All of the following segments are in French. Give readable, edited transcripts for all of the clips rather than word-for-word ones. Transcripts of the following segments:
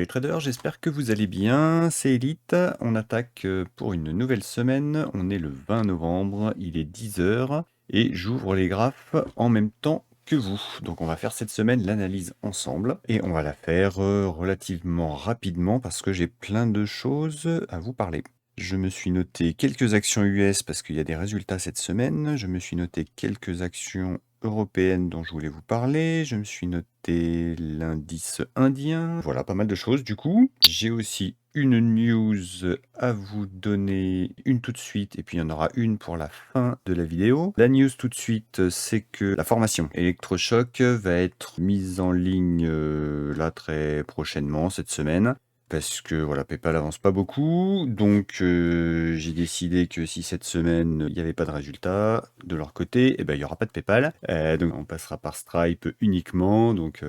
les traders, j'espère que vous allez bien, c'est Elite. On attaque pour une nouvelle semaine, on est le 20 novembre, il est 10 h et j'ouvre les graphes en même temps que vous. Donc on va faire cette semaine l'analyse ensemble et on va la faire relativement rapidement parce que j'ai plein de choses à vous parler. Je me suis noté quelques actions US parce qu'il y a des résultats cette semaine. Je me suis noté quelques actions européennes dont je voulais vous parler. Je me suis noté l'indice indien. Voilà, pas mal de choses du coup. J'ai aussi une news à vous donner, une tout de suite, et puis il y en aura une pour la fin de la vidéo. La news tout de suite, c'est que la formation électrochoc va être mise en ligne là très prochainement, cette semaine. Parce que voilà, PayPal avance pas beaucoup, donc j'ai décidé que si cette semaine il n'y avait pas de résultat de leur côté, et ben il y aura pas de PayPal. Donc on passera par Stripe uniquement, donc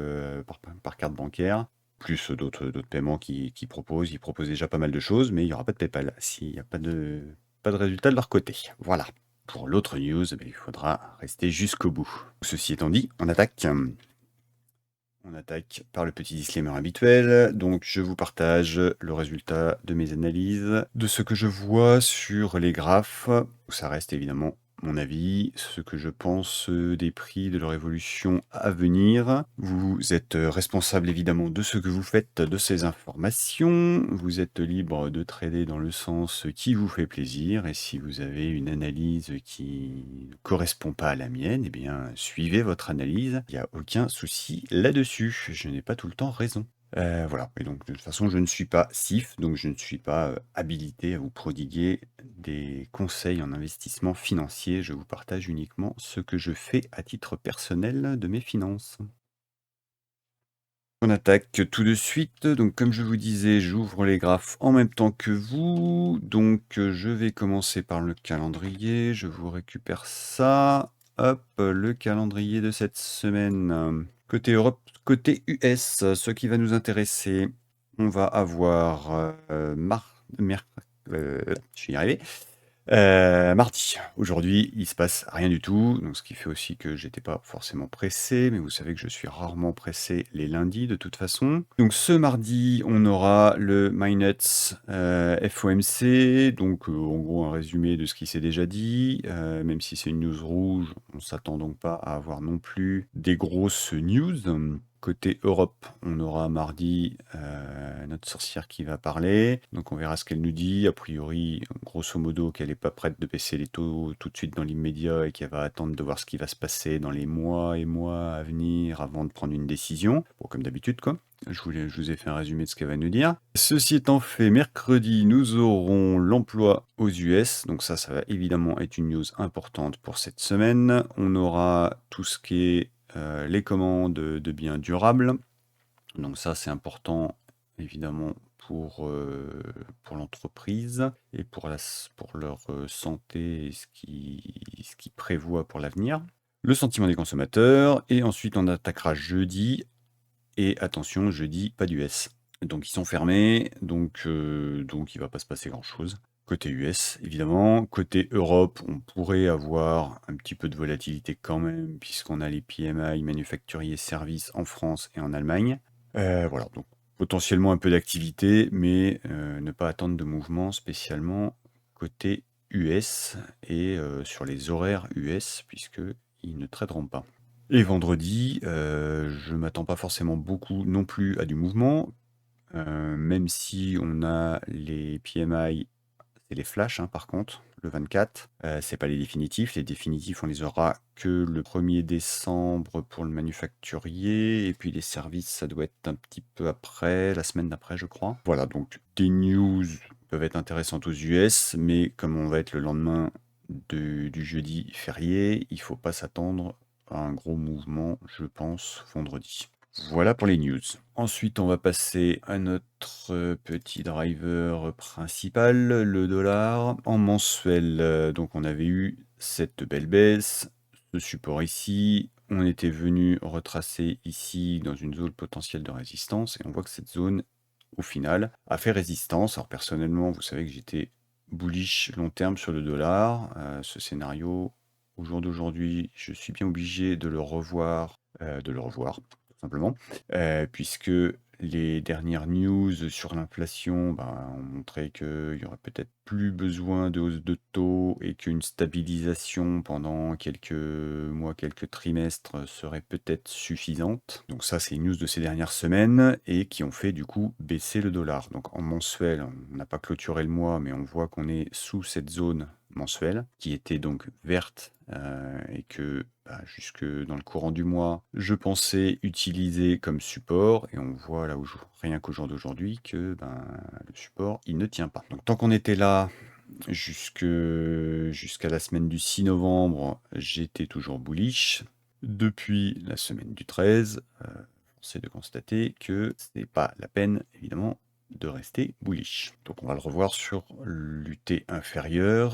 par carte bancaire, plus d'autres paiements qui proposent. Ils proposent déjà pas mal de choses, mais il y aura pas de PayPal s'il n'y a pas de résultat de leur côté. Voilà. Pour l'autre news, ben, il faudra rester jusqu'au bout. Ceci étant dit, on attaque. On attaque par le petit disclaimer habituel. Donc, je vous partage le résultat de mes analyses, de ce que je vois sur les graphes. Ça reste évidemment mon avis, ce que je pense des prix, de leur évolution à venir. Vous êtes responsable évidemment de ce que vous faites, de ces informations. Vous êtes libre de trader dans le sens qui vous fait plaisir. Et si vous avez une analyse qui ne correspond pas à la mienne, eh bien, suivez votre analyse. Il n'y a aucun souci là-dessus. Je n'ai pas tout le temps raison. Voilà. Et donc, de toute façon, je ne suis pas CIF, donc je ne suis pas habilité à vous prodiguer des conseils en investissement financier. Je vous partage uniquement ce que je fais à titre personnel de mes finances. On attaque tout de suite. Donc, comme je vous disais, j'ouvre les graphes en même temps que vous. Donc, je vais commencer par le calendrier. Je vous récupère ça. Hop, le calendrier de cette semaine. Côté Europe, côté US, ce qui va nous intéresser, on va avoir je vais y arriver. Mardi. Aujourd'hui, il se passe rien du tout, donc ce qui fait aussi que j'étais pas forcément pressé, mais vous savez que je suis rarement pressé les lundis de toute façon. Donc ce mardi, on aura le MyNuts FOMC, donc en gros un résumé de ce qui s'est déjà dit, même si c'est une news rouge, on s'attend donc pas à avoir non plus des grosses news. Côté Europe, on aura mardi notre sorcière qui va parler. Donc on verra ce qu'elle nous dit. A priori, grosso modo, qu'elle n'est pas prête de baisser les taux tout de suite dans l'immédiat et qu'elle va attendre de voir ce qui va se passer dans les mois et mois à venir avant de prendre une décision. Bon, comme d'habitude, quoi. Je vous ai fait un résumé de ce qu'elle va nous dire. Ceci étant fait, mercredi, nous aurons l'emploi aux US. Donc ça va évidemment être une news importante pour cette semaine. On aura tout ce qui est les commandes de biens durables. Donc ça, c'est important, évidemment, pour l'entreprise et pour leur santé et ce qui prévoit pour l'avenir. Le sentiment des consommateurs. Et ensuite, on attaquera jeudi. Et attention, jeudi, pas d'US. Donc ils sont fermés, donc il va pas se passer grand-chose. Côté US, évidemment. Côté Europe, on pourrait avoir un petit peu de volatilité quand même, puisqu'on a les PMI manufacturiers services en France et en Allemagne. Voilà, donc potentiellement un peu d'activité, mais ne pas attendre de mouvement spécialement côté US et sur les horaires US, puisqu'ils ne traiteront pas. Et vendredi, je m'attends pas forcément beaucoup non plus à du mouvement, même si on a les PMI, c'est les flashs, hein, par contre, le 24. C'est pas les définitifs. Les définitifs, on les aura que le 1er décembre pour le manufacturier et puis les services, ça doit être un petit peu après, la semaine d'après, je crois. Voilà, donc des news peuvent être intéressantes aux US, mais comme on va être le lendemain du jeudi férié, il faut pas s'attendre à un gros mouvement, je pense, vendredi. Voilà pour les news. Ensuite, on va passer à notre petit driver principal, le dollar. En mensuel, donc on avait eu cette belle baisse, ce support ici. On était venu retracer ici dans une zone potentielle de résistance et on voit que cette zone, au final, a fait résistance. Alors personnellement, vous savez que j'étais bullish long terme sur le dollar. Ce scénario, au jour d'aujourd'hui, je suis bien obligé de le revoir, simplement, puisque les dernières news sur l'inflation, ont montré qu'il y aurait peut-être plus besoin de hausse de taux et qu'une stabilisation pendant quelques mois, quelques trimestres serait peut-être suffisante. Donc ça, c'est les news de ces dernières semaines et qui ont fait du coup baisser le dollar. Donc en mensuel, on n'a pas clôturé le mois, mais on voit qu'on est sous cette zone mensuelle qui était donc verte et que jusque dans le courant du mois, je pensais utiliser comme support et on voit là rien qu'au jour d'aujourd'hui que le support il ne tient pas. Donc tant qu'on était là jusqu'à la semaine du 6 novembre, j'étais toujours bullish. Depuis la semaine du 13, force est de constater que ce n'est pas la peine évidemment de rester bullish. Donc on va le revoir sur l'UT inférieur.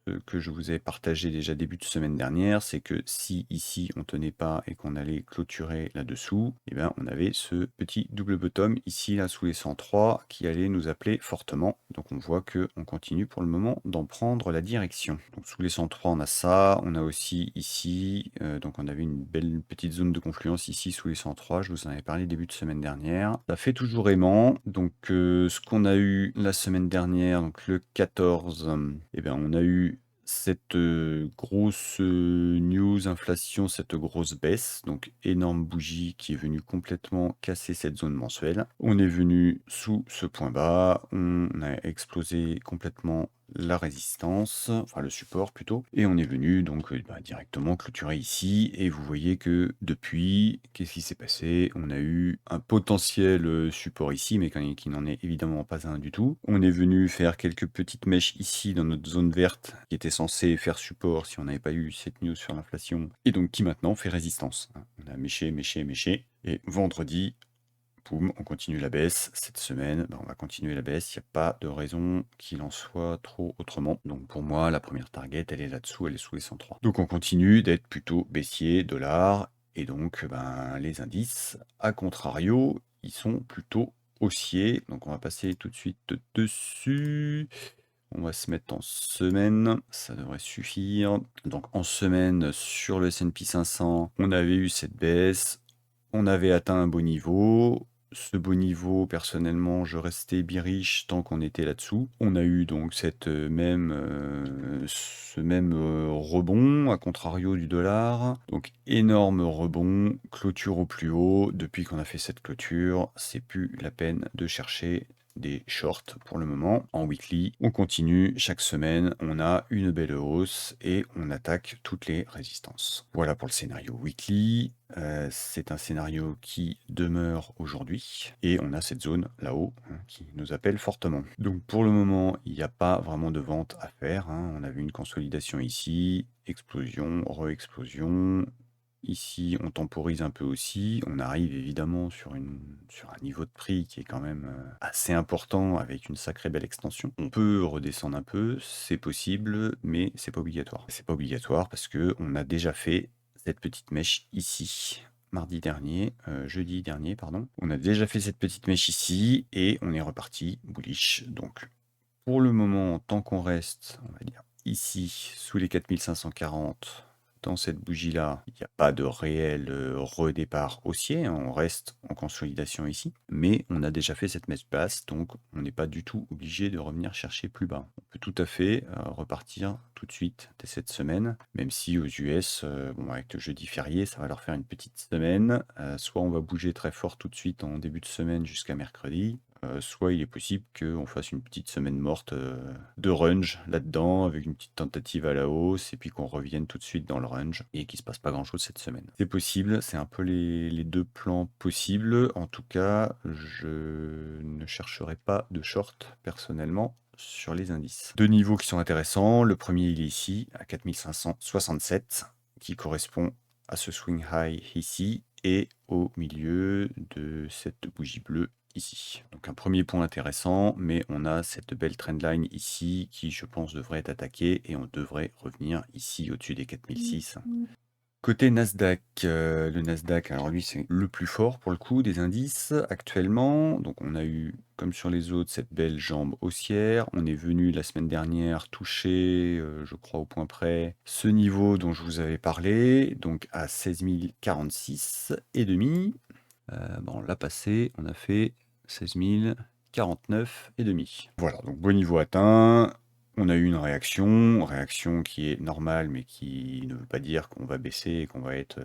Ce que je vous ai partagé déjà début de semaine dernière, c'est que si ici on tenait pas et qu'on allait clôturer là-dessous, on avait ce petit double bottom ici là sous les 103 qui allait nous appeler fortement. Donc on voit que on continue pour le moment d'en prendre la direction. Donc sous les 103 on a ça, on a aussi ici, donc on avait une belle petite zone de confluence ici sous les 103, je vous en avais parlé début de semaine dernière. Ça fait toujours aimant, donc ce qu'on a eu la semaine dernière, donc le 14, on a eu cette grosse news inflation, cette grosse baisse, donc énorme bougie qui est venue complètement casser cette zone mensuelle. On est venu sous ce point bas, on a explosé complètement la résistance, enfin le support plutôt, et on est venu donc directement clôturer ici, et vous voyez que depuis, qu'est-ce qui s'est passé? On a eu un potentiel support ici, mais qui n'en est évidemment pas un du tout. On est venu faire quelques petites mèches ici dans notre zone verte, qui était censée faire support si on n'avait pas eu cette news sur l'inflation, et donc qui maintenant fait résistance. On a méché, méché, méché, et vendredi, poum, on continue la baisse. Cette semaine, on va continuer la baisse. Il n'y a pas de raison qu'il en soit trop autrement. Donc pour moi, la première target, elle est là-dessous, elle est sous les 103. Donc on continue d'être plutôt baissier, dollar. Et donc les indices, à contrario, ils sont plutôt haussiers. Donc on va passer tout de suite dessus. On va se mettre en semaine, ça devrait suffire. Donc en semaine, sur le S&P 500, on avait eu cette baisse. On avait atteint un beau niveau. Ce beau niveau, personnellement, je restais bearish tant qu'on était là-dessous. On a eu donc ce même rebond, à contrario du dollar. Donc énorme rebond, clôture au plus haut. Depuis qu'on a fait cette clôture, c'est plus la peine de chercher des shorts pour le moment. En weekly, on continue chaque semaine, on a une belle hausse et on attaque toutes les résistances. Voilà pour le scénario weekly. C'est un scénario qui demeure aujourd'hui et on a cette zone là-haut qui nous appelle fortement. Donc pour le moment, il n'y a pas vraiment de vente à faire. On a vu une consolidation ici, explosion, re-explosion. Ici, on temporise un peu aussi. On arrive évidemment sur un niveau de prix qui est quand même assez important avec une sacrée belle extension. On peut redescendre un peu, c'est possible, mais c'est pas obligatoire. C'est pas obligatoire parce que on a déjà fait cette petite mèche ici. Jeudi dernier, pardon. On a déjà fait cette petite mèche ici et on est reparti bullish. Donc, pour le moment, tant qu'on reste, on va dire, ici, sous les 4540, dans cette bougie-là, il n'y a pas de réel redépart haussier, on reste en consolidation ici, mais on a déjà fait cette mèche basse, donc on n'est pas du tout obligé de revenir chercher plus bas. On peut tout à fait repartir tout de suite dès cette semaine, même si aux US, avec le jeudi férié, ça va leur faire une petite semaine. Soit on va bouger très fort tout de suite en début de semaine jusqu'à mercredi, soit il est possible qu'on fasse une petite semaine morte de range là-dedans, avec une petite tentative à la hausse, et puis qu'on revienne tout de suite dans le range, et qu'il ne se passe pas grand-chose cette semaine. C'est possible, c'est un peu les deux plans possibles. En tout cas, je ne chercherai pas de short personnellement sur les indices. Deux niveaux qui sont intéressants. Le premier, il est ici, à 4567, qui correspond à ce swing high ici, et au milieu de cette bougie bleue ici. Donc un premier point intéressant, mais on a cette belle trendline ici qui, je pense, devrait être attaquée et on devrait revenir ici au-dessus des 4006. Côté Nasdaq, le Nasdaq, alors lui, c'est le plus fort pour le coup des indices actuellement. Donc on a eu, comme sur les autres, cette belle jambe haussière. On est venu la semaine dernière toucher, je crois au point près, ce niveau dont je vous avais parlé, donc à 16 046,5. On l'a passé, on a fait 16 049,5. Voilà, donc beau niveau atteint. On a eu une réaction qui est normale, mais qui ne veut pas dire qu'on va baisser et qu'on va être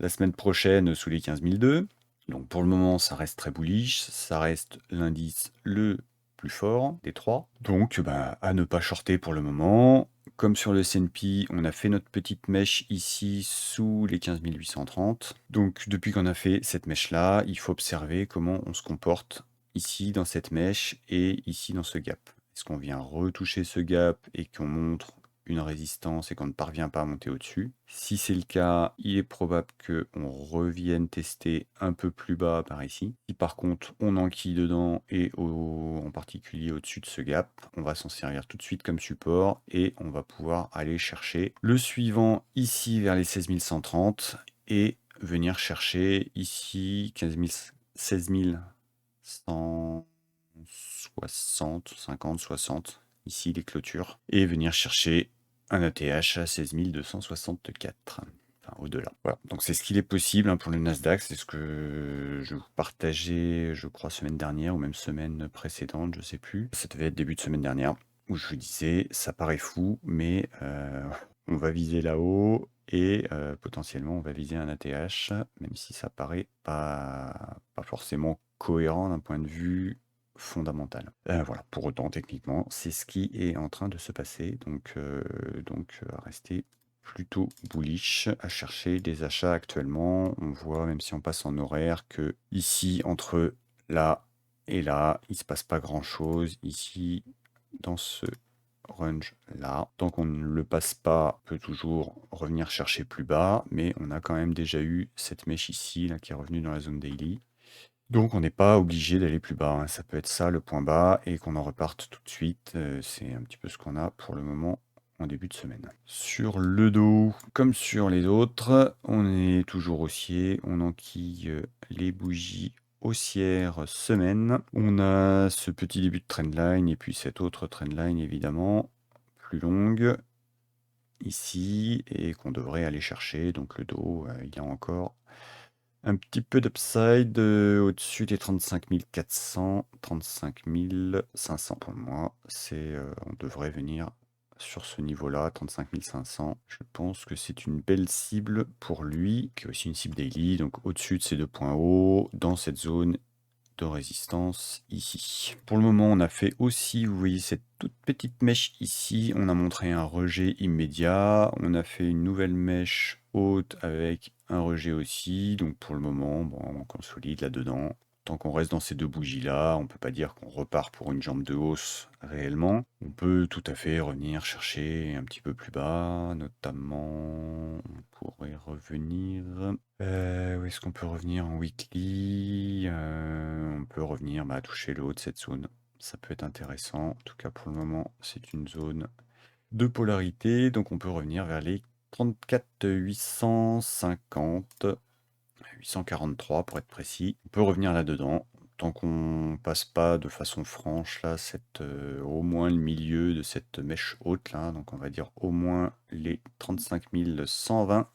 la semaine prochaine sous les 15 002. Donc pour le moment, ça reste très bullish, ça reste l'indice le plus fort des trois. Donc à ne pas shorter pour le moment. Comme sur le S&P, on a fait notre petite mèche ici sous les 15 830. Donc depuis qu'on a fait cette mèche-là, il faut observer comment on se comporte ici dans cette mèche et ici dans ce gap. Est-ce qu'on vient retoucher ce gap et qu'on montre une résistance et qu'on ne parvient pas à monter au-dessus? Si c'est le cas, il est probable qu'on revienne tester un peu plus bas par ici. Si par contre on enquille dedans et en particulier au-dessus de ce gap, on va s'en servir tout de suite comme support et on va pouvoir aller chercher le suivant ici vers les 16 130 et venir chercher ici 16 160, 50, 60, ici les clôtures, et venir chercher un ATH à 16 264. Enfin, au-delà. Voilà. Donc c'est ce qu'il est possible pour le Nasdaq, c'est ce que je vous partageais, je crois, semaine dernière ou même semaine précédente, je sais plus. Ça devait être début de semaine dernière, où je vous disais, ça paraît fou, mais on va viser là-haut et potentiellement on va viser un ATH, même si ça paraît pas forcément cohérent d'un point de vue fondamental. Voilà, pour autant, techniquement, c'est ce qui est en train de se passer, donc rester plutôt bullish, à chercher des achats actuellement. On voit, même si on passe en horaire, que ici, entre là et là, il se passe pas grand-chose. Ici, dans ce range là, tant qu'on ne le passe pas, on peut toujours revenir chercher plus bas, mais on a quand même déjà eu cette mèche ici, là, qui est revenue dans la zone daily. Donc on n'est pas obligé d'aller plus bas, hein. Ça peut être ça le point bas et qu'on en reparte tout de suite. C'est un petit peu ce qu'on a pour le moment en début de semaine. Sur le dos, comme sur les autres, on est toujours haussier. On enquille les bougies haussières semaine. On a ce petit début de trendline et puis cette autre trendline évidemment plus longue ici et qu'on devrait aller chercher. Donc le dos, il y a encore un petit peu d'upside au-dessus des 35 400, 35 500 pour moi. On devrait venir sur ce niveau-là, 35 500. Je pense que c'est une belle cible pour lui, qui est aussi une cible daily, donc au-dessus de ces deux points hauts, dans cette zone de résistance ici. Pour le moment, on a fait aussi, vous voyez cette toute petite mèche ici, on a montré un rejet immédiat, on a fait une nouvelle mèche haute avec un rejet aussi, donc pour le moment, bon, on consolide là-dedans. Tant qu'on reste dans ces deux bougies-là, on ne peut pas dire qu'on repart pour une jambe de hausse réellement. On peut tout à fait revenir chercher un petit peu plus bas, notamment, on pourrait revenir... où est-ce qu'on peut revenir en weekly? On peut revenir toucher le haut de cette zone. Ça peut être intéressant. En tout cas, pour le moment, c'est une zone de polarité. Donc, on peut revenir vers les 34 850, 843 pour être précis. On peut revenir là-dedans. Tant qu'on passe pas de façon franche, là, au moins le milieu de cette mèche haute, là. Donc, on va dire au moins les 35 120.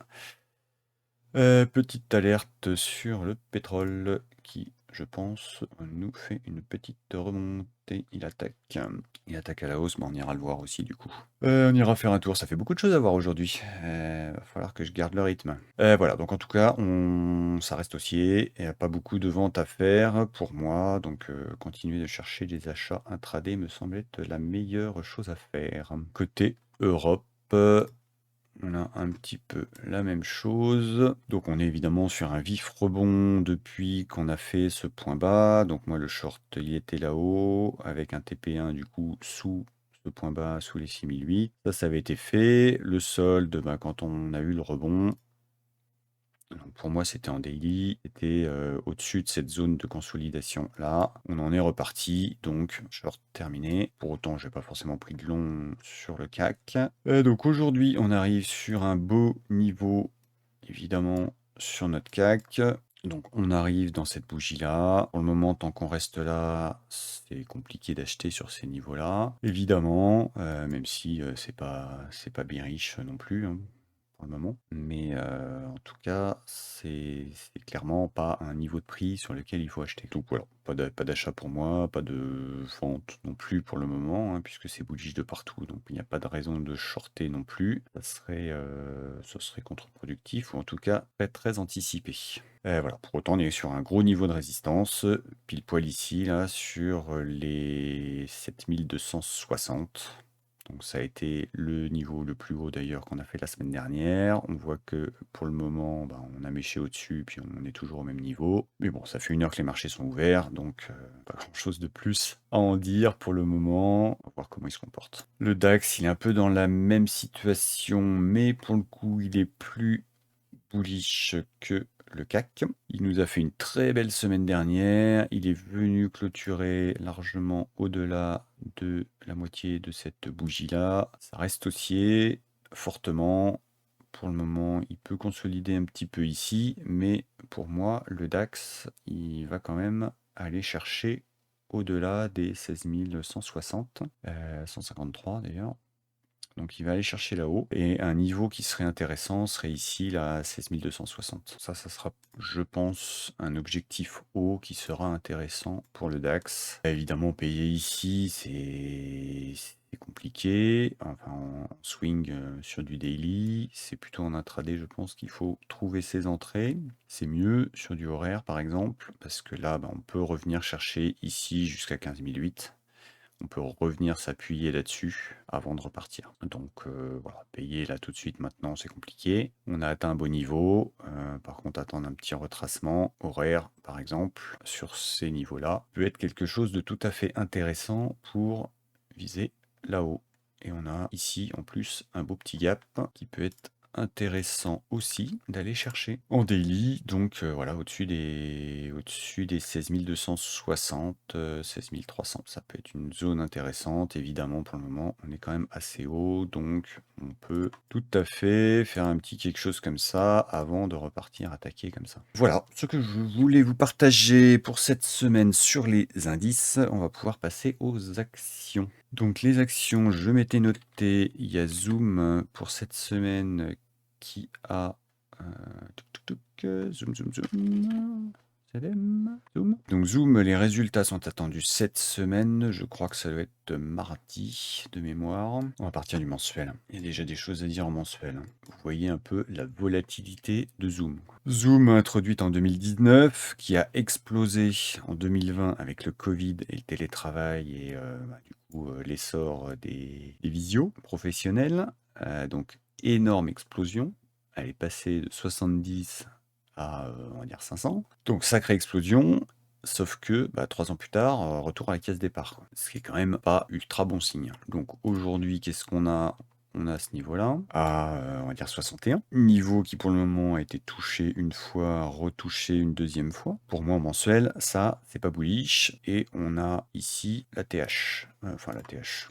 Petite alerte sur le pétrole qui, je pense, nous fait une petite remontée. Il attaque à la hausse, mais on ira le voir aussi du coup. On ira faire un tour, ça fait beaucoup de choses à voir aujourd'hui. Va falloir que je garde le rythme. Voilà, donc en tout cas, ça reste haussier. Il n'y a pas beaucoup de ventes à faire pour moi, donc continuer de chercher des achats intraday me semble être la meilleure chose à faire. Côté Europe, on a un petit peu la même chose. Donc on est évidemment sur un vif rebond depuis qu'on a fait ce point bas. Donc moi le short il était là-haut avec un TP1 du coup sous ce point bas, sous les 6008. Ça avait été fait. Le solde, quand on a eu le rebond, donc pour moi, c'était en daily, c'était au-dessus de cette zone de consolidation là. On en est reparti, donc short terminé. Pour autant, je n'ai pas forcément pris de long sur le CAC. Donc aujourd'hui, on arrive sur un beau niveau évidemment sur notre CAC. Donc on arrive dans cette bougie-là. Pour le moment, tant qu'on reste là, c'est compliqué d'acheter sur ces niveaux-là. Évidemment, même si c'est pas bien riche non plus, hein, pour le moment. Mais en tout cas, c'est clairement pas un niveau de prix sur lequel il faut acheter. Donc voilà, pas d'achat pour moi, pas de vente non plus pour le moment, hein, puisque c'est bullish de partout. Donc il n'y a pas de raison de shorter non plus. Ça serait contre-productif, ou en tout cas très très anticipé. Voilà, pour autant, on est sur un gros niveau de résistance, pile poil ici, là, sur les 7260. Donc ça a été le niveau le plus haut d'ailleurs qu'on a fait la semaine dernière. On voit que pour le moment, on a méché au-dessus, puis on est toujours au même niveau. Mais bon, ça fait 1 heure que les marchés sont ouverts, donc pas grand-chose de plus à en dire pour le moment. On va voir comment il se comporte. Le DAX, il est un peu dans la même situation, mais pour le coup, il est plus bullish que le CAC. Il nous a fait une très belle semaine dernière. Il est venu clôturer largement au-delà de la moitié de cette bougie-là. Ça reste haussier fortement. Pour le moment, il peut consolider un petit peu ici, mais pour moi, le DAX, il va quand même aller chercher au-delà des 16 160, 153 d'ailleurs. Donc il va aller chercher là-haut. Et un niveau qui serait intéressant serait ici, là, 16 260. Ça sera, je pense, un objectif haut qui sera intéressant pour le DAX. Évidemment, payer ici, c'est compliqué. Enfin, en swing sur du daily, c'est plutôt en intraday, je pense qu'il faut trouver ses entrées. C'est mieux sur du horaire, par exemple, parce que là, on peut revenir chercher ici jusqu'à 15 008. On peut revenir s'appuyer là-dessus avant de repartir. Donc voilà, payer là tout de suite maintenant, c'est compliqué. On a atteint un beau niveau. Par contre, attendre un petit retracement horaire, par exemple, sur ces niveaux-là, peut être quelque chose de tout à fait intéressant pour viser là-haut. Et on a ici en plus un beau petit gap qui peut être intéressant aussi d'aller chercher en daily. Donc voilà, au-dessus des 16 260, 16 300, ça peut être une zone intéressante. Évidemment, pour le moment, on est quand même assez haut, donc on peut tout à fait faire un petit quelque chose comme ça avant de repartir attaquer comme ça. Voilà ce que je voulais vous partager pour cette semaine sur les indices. On va pouvoir passer aux actions. Donc les actions, je m'étais noté, il y a Zoom pour cette semaine qui a... zoom, zoom, zoom. Zoom. Donc Zoom, les résultats sont attendus cette semaine. Je crois que ça doit être mardi de mémoire. On va partir du mensuel. Il y a déjà des choses à dire en mensuel. Vous voyez un peu la volatilité de Zoom. Zoom, introduite en 2019, qui a explosé en 2020 avec le Covid et le télétravail et du coup l'essor des visios professionnels. Donc énorme explosion. Elle est passée de 70 à, on va dire 500. Donc sacrée explosion, sauf que 3 ans plus tard, retour à la case départ, quoi. Ce qui est quand même pas ultra bon signe. Donc aujourd'hui, qu'est-ce qu'on a? On a ce niveau-là, à on va dire 61. Niveau qui pour le moment a été touché une fois, retouché une deuxième fois. Pour moi en mensuel, ça c'est pas bullish. Et on a ici la TH. Enfin la TH,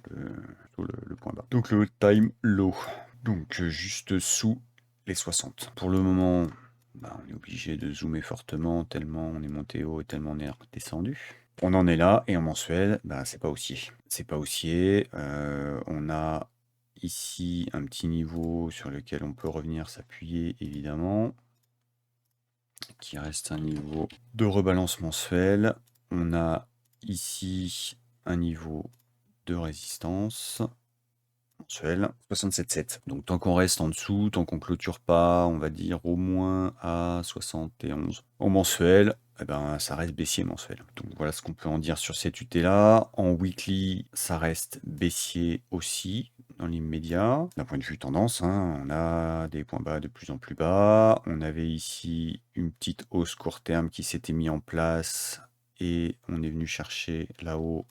le point bas. Donc le all-time low. Donc juste sous les 60. Pour le moment, on est obligé de zoomer fortement tellement on est monté haut et tellement on est redescendu. On en est là et en mensuel, c'est pas haussier. C'est pas haussier. On a ici un petit niveau sur lequel on peut revenir s'appuyer évidemment, qui reste un niveau de rebalance mensuel. On a ici un niveau de résistance mensuel, 67,7. Donc tant qu'on reste en dessous, tant qu'on clôture pas, on va dire au moins à 71. En mensuel, ça reste baissier mensuel. Donc voilà ce qu'on peut en dire sur cette UT-là. En weekly, ça reste baissier aussi dans l'immédiat. D'un point de vue tendance, hein, on a des points bas de plus en plus bas. On avait ici une petite hausse court terme qui s'était mise en place et on est venu chercher là-haut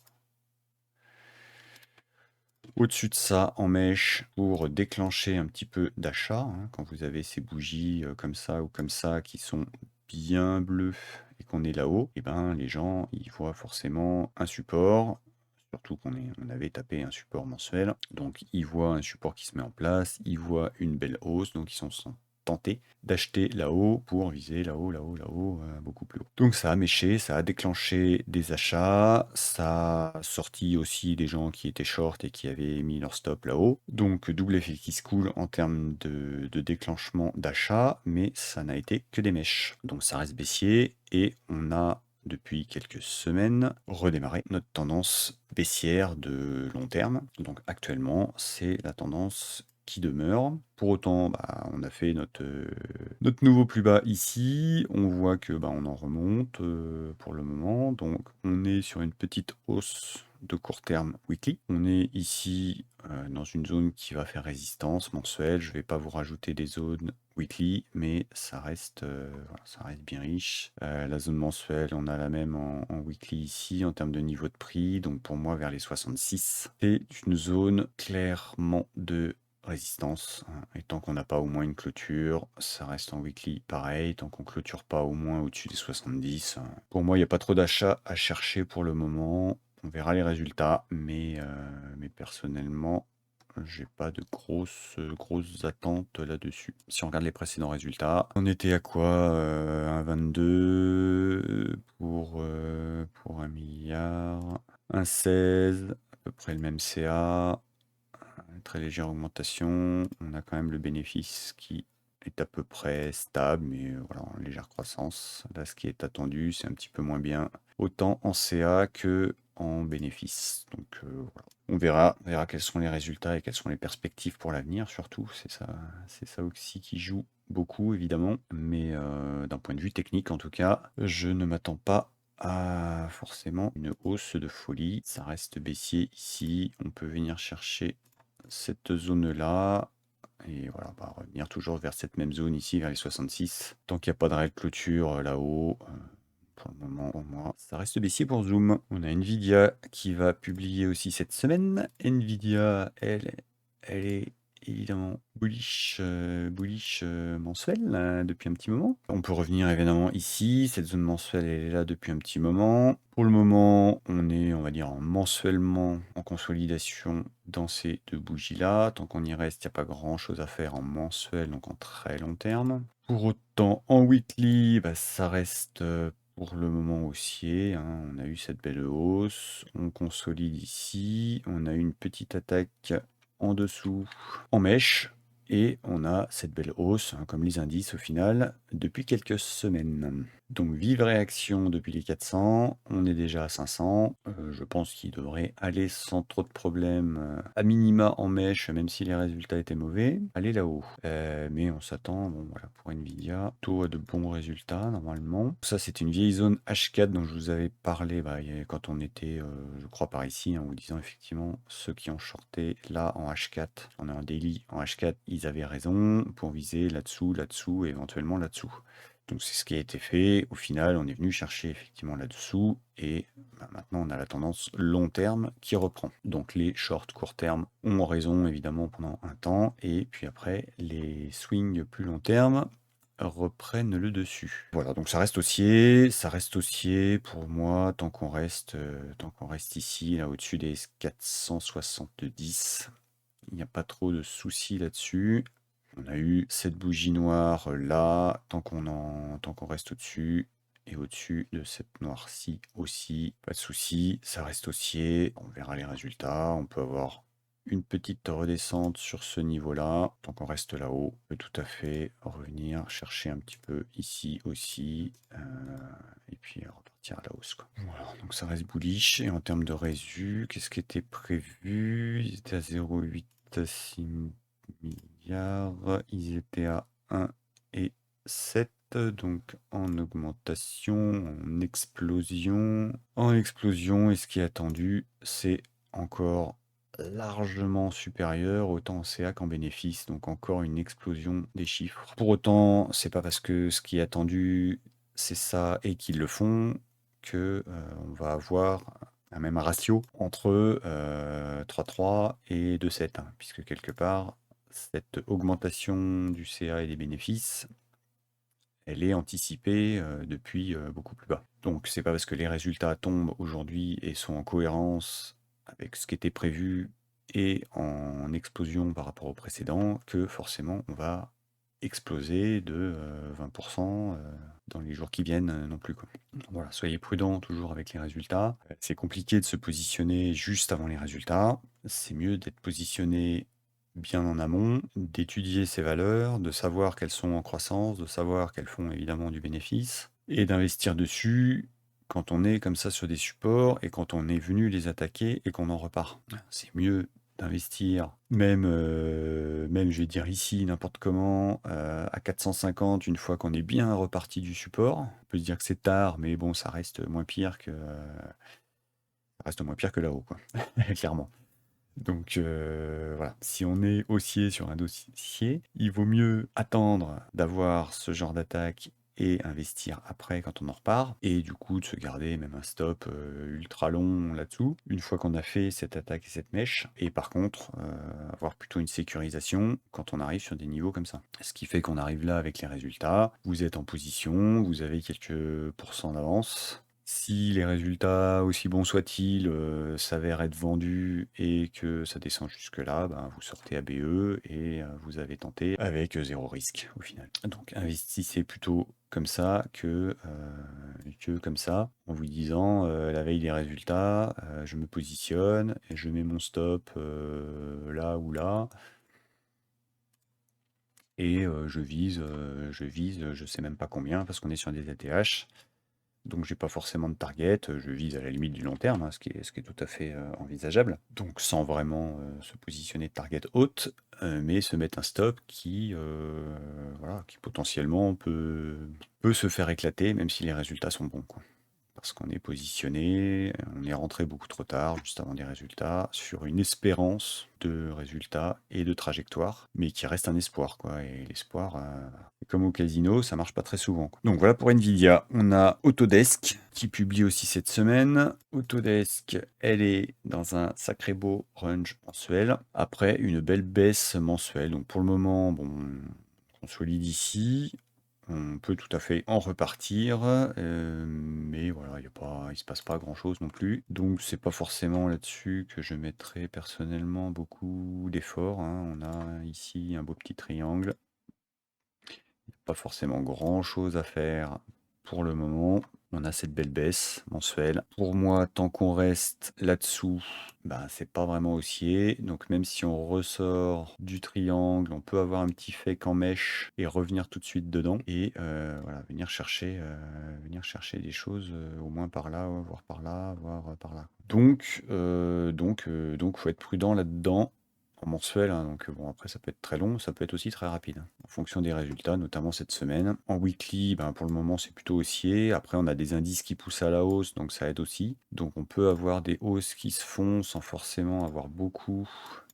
au-dessus de ça, en mèche, pour déclencher un petit peu d'achat, hein. Quand vous avez ces bougies comme ça ou comme ça qui sont bien bleues et qu'on est là-haut, et les gens ils voient forcément un support, surtout on avait tapé un support mensuel. Donc ils voient un support qui se met en place, ils voient une belle hausse, donc ils sont tenter d'acheter là-haut pour viser là-haut, là-haut, là-haut, beaucoup plus haut. Donc ça a méché, ça a déclenché des achats, ça a sorti aussi des gens qui étaient short et qui avaient mis leur stop là-haut. Donc double effet qui se coule en termes de déclenchement d'achat, mais ça n'a été que des mèches. Donc ça reste baissier et on a depuis quelques semaines, redémarrer notre tendance baissière de long terme. Donc actuellement, c'est la tendance qui demeure. Pour autant, on a fait notre nouveau plus bas ici. On voit que on en remonte pour le moment. Donc on est sur une petite hausse de court terme weekly. On est ici dans une zone qui va faire résistance mensuelle. Je ne vais pas vous rajouter des zones weekly, mais ça reste, voilà, ça reste bien riche. La zone mensuelle, on a la même en weekly ici en termes de niveau de prix. Donc pour moi, vers les 66, c'est une zone clairement de résistance, hein. Et tant qu'on n'a pas au moins une clôture, ça reste en weekly pareil. Tant qu'on clôture pas au moins au-dessus des 70, pour moi, il n'y a pas trop d'achats à chercher pour le moment. On verra les résultats, mais personnellement, j'ai pas de grosses attentes là-dessus. Si on regarde les précédents résultats, on était à quoi? 1,22 pour 1 milliard, 1,16, à peu près le même CA, très légère augmentation. On a quand même le bénéfice qui est à peu près stable, mais voilà, en légère croissance. Là, ce qui est attendu, c'est un petit peu moins bien, autant en CA que en bénéfice. Donc voilà. On verra quels sont les résultats et quelles sont les perspectives pour l'avenir, surtout. C'est ça aussi qui joue beaucoup, évidemment. Mais d'un point de vue technique, en tout cas, je ne m'attends pas à forcément une hausse de folie. Ça reste baissier ici. On peut venir chercher cette zone-là. Et voilà, revenir toujours vers cette même zone ici, vers les 66. Tant qu'il n'y a pas de réelle clôture là-haut, pour le moment, pour moi, ça reste baissier pour Zoom. On a Nvidia qui va publier aussi cette semaine. Nvidia, elle est évidemment bullish, mensuel depuis un petit moment. On peut revenir évidemment ici. Cette zone mensuelle, elle est là depuis un petit moment. Pour le moment, on est, on va dire, mensuellement en consolidation dans ces deux bougies-là. Tant qu'on y reste, il n'y a pas grand-chose à faire en mensuel, donc en très long terme. Pour autant, en weekly, ça reste pour le moment haussier, hein. On a eu cette belle hausse. On consolide ici. On a eu une petite attaque en dessous en mèche. Et on a cette belle hausse, hein, comme les indices au final, depuis quelques semaines. Donc vive réaction depuis les 400, on est déjà à 500. Je pense qu'il devrait aller sans trop de problèmes, à minima en mèche, même si les résultats étaient mauvais, aller là-haut. Mais on s'attend, bon voilà, pour Nvidia, plutôt à de bons résultats normalement. Ça c'est une vieille zone H4 dont je vous avais parlé quand on était, je crois par ici, en vous disant effectivement, ceux qui ont shorté là en H4, on est en daily en H4, ils avaient raison pour viser là-dessous, là-dessous et éventuellement là-dessous. Donc c'est ce qui a été fait. Au final, on est venu chercher effectivement là-dessous et maintenant on a la tendance long terme qui reprend. Donc les shorts court terme ont raison évidemment pendant un temps et puis après les swings plus long terme reprennent le dessus. Voilà, donc ça reste haussier pour moi tant qu'on reste ici là au-dessus des 470. Il n'y a pas trop de soucis là-dessus. On a eu cette bougie noire là, tant qu'on reste au-dessus, et au-dessus de cette noire-ci aussi, pas de souci, ça reste haussier, on verra les résultats, on peut avoir une petite redescente sur ce niveau-là, tant qu'on reste là-haut, on peut tout à fait revenir chercher un petit peu ici aussi, et puis repartir à la hausse, quoi. Voilà, donc ça reste bullish, et en termes de résu, qu'est-ce qui était prévu? Ils étaient à 0,8 milliards, ils étaient à 1,7, donc en augmentation, en explosion. En explosion, et ce qui est attendu, c'est encore largement supérieur, autant en CA qu'en bénéfice, donc encore une explosion des chiffres. Pour autant, c'est pas parce que ce qui est attendu, c'est ça et qu'ils le font, que on va avoir un même ratio entre 3,3 et 2,7, hein, puisque quelque part, cette augmentation du CA et des bénéfices, elle est anticipée depuis beaucoup plus bas. Donc c'est pas parce que les résultats tombent aujourd'hui et sont en cohérence avec ce qui était prévu et en explosion par rapport au précédent que forcément on va exploser de 20% dans les jours qui viennent non plus, quoi. Voilà, soyez prudents toujours avec les résultats. C'est compliqué de se positionner juste avant les résultats. C'est mieux d'être positionné bien en amont, d'étudier ces valeurs, de savoir qu'elles sont en croissance, de savoir qu'elles font évidemment du bénéfice et d'investir dessus quand on est comme ça sur des supports et quand on est venu les attaquer et qu'on en repart. C'est mieux d'investir, même je vais dire ici, n'importe comment, à 450 une fois qu'on est bien reparti du support. On peut se dire que c'est tard, mais bon, ça reste moins pire que là-haut, quoi, clairement. Donc voilà, si on est haussier sur un dossier, il vaut mieux attendre d'avoir ce genre d'attaque et investir après quand on en repart, et du coup de se garder même un stop ultra long là-dessous, une fois qu'on a fait cette attaque et cette mèche, et par contre avoir plutôt une sécurisation quand on arrive sur des niveaux comme ça. Ce qui fait qu'on arrive là avec les résultats, vous êtes en position, vous avez quelques pourcents d'avance. Si les résultats, aussi bons soient-ils, s'avèrent être vendus et que ça descend jusque-là, ben, vous sortez ABE et vous avez tenté avec 0 risque au final. Donc investissez plutôt comme ça que comme ça, en vous disant la veille des résultats, je me positionne et je mets mon stop là ou là et je sais même pas combien parce qu'on est sur des ATH. Donc j'ai pas forcément de target, je vise à la limite du long terme, hein, ce qui est tout à fait envisageable. Donc sans vraiment se positionner de target haute, mais se mettre un stop voilà, qui potentiellement peut se faire éclater, même si les résultats sont bons, quoi. Parce qu'on est positionné, on est rentré beaucoup trop tard, juste avant des résultats, sur une espérance de résultats et de trajectoire, mais qui reste un espoir, quoi. Et l'espoir, comme au casino, ça marche pas très souvent, quoi. Donc voilà pour Nvidia. On a Autodesk qui publie aussi cette semaine. Autodesk, elle est dans un sacré beau range mensuel, après une belle baisse mensuelle. Donc pour le moment, bon, on consolide ici. On peut tout à fait en repartir, mais voilà, il se passe pas grand-chose non plus. Donc c'est pas forcément là-dessus que je mettrai personnellement beaucoup d'efforts, hein. On a ici un beau petit triangle. Pas forcément grand-chose à faire pour le moment. On a cette belle baisse mensuelle. Pour moi, tant qu'on reste là-dessous, bah, c'est pas vraiment haussier. Donc même si on ressort du triangle, on peut avoir un petit fake en mèche et revenir tout de suite dedans. Et voilà, venir chercher des choses au moins par là, voire par là, voire par là. Donc, faut être prudent là-dedans. En mensuel, hein, donc bon, après ça peut être très long, ça peut être aussi très rapide, hein, en fonction des résultats, notamment cette semaine. En weekly, ben, pour le moment c'est plutôt haussier. Après on a des indices qui poussent à la hausse, donc ça aide aussi. Donc on peut avoir des hausses qui se font sans forcément avoir beaucoup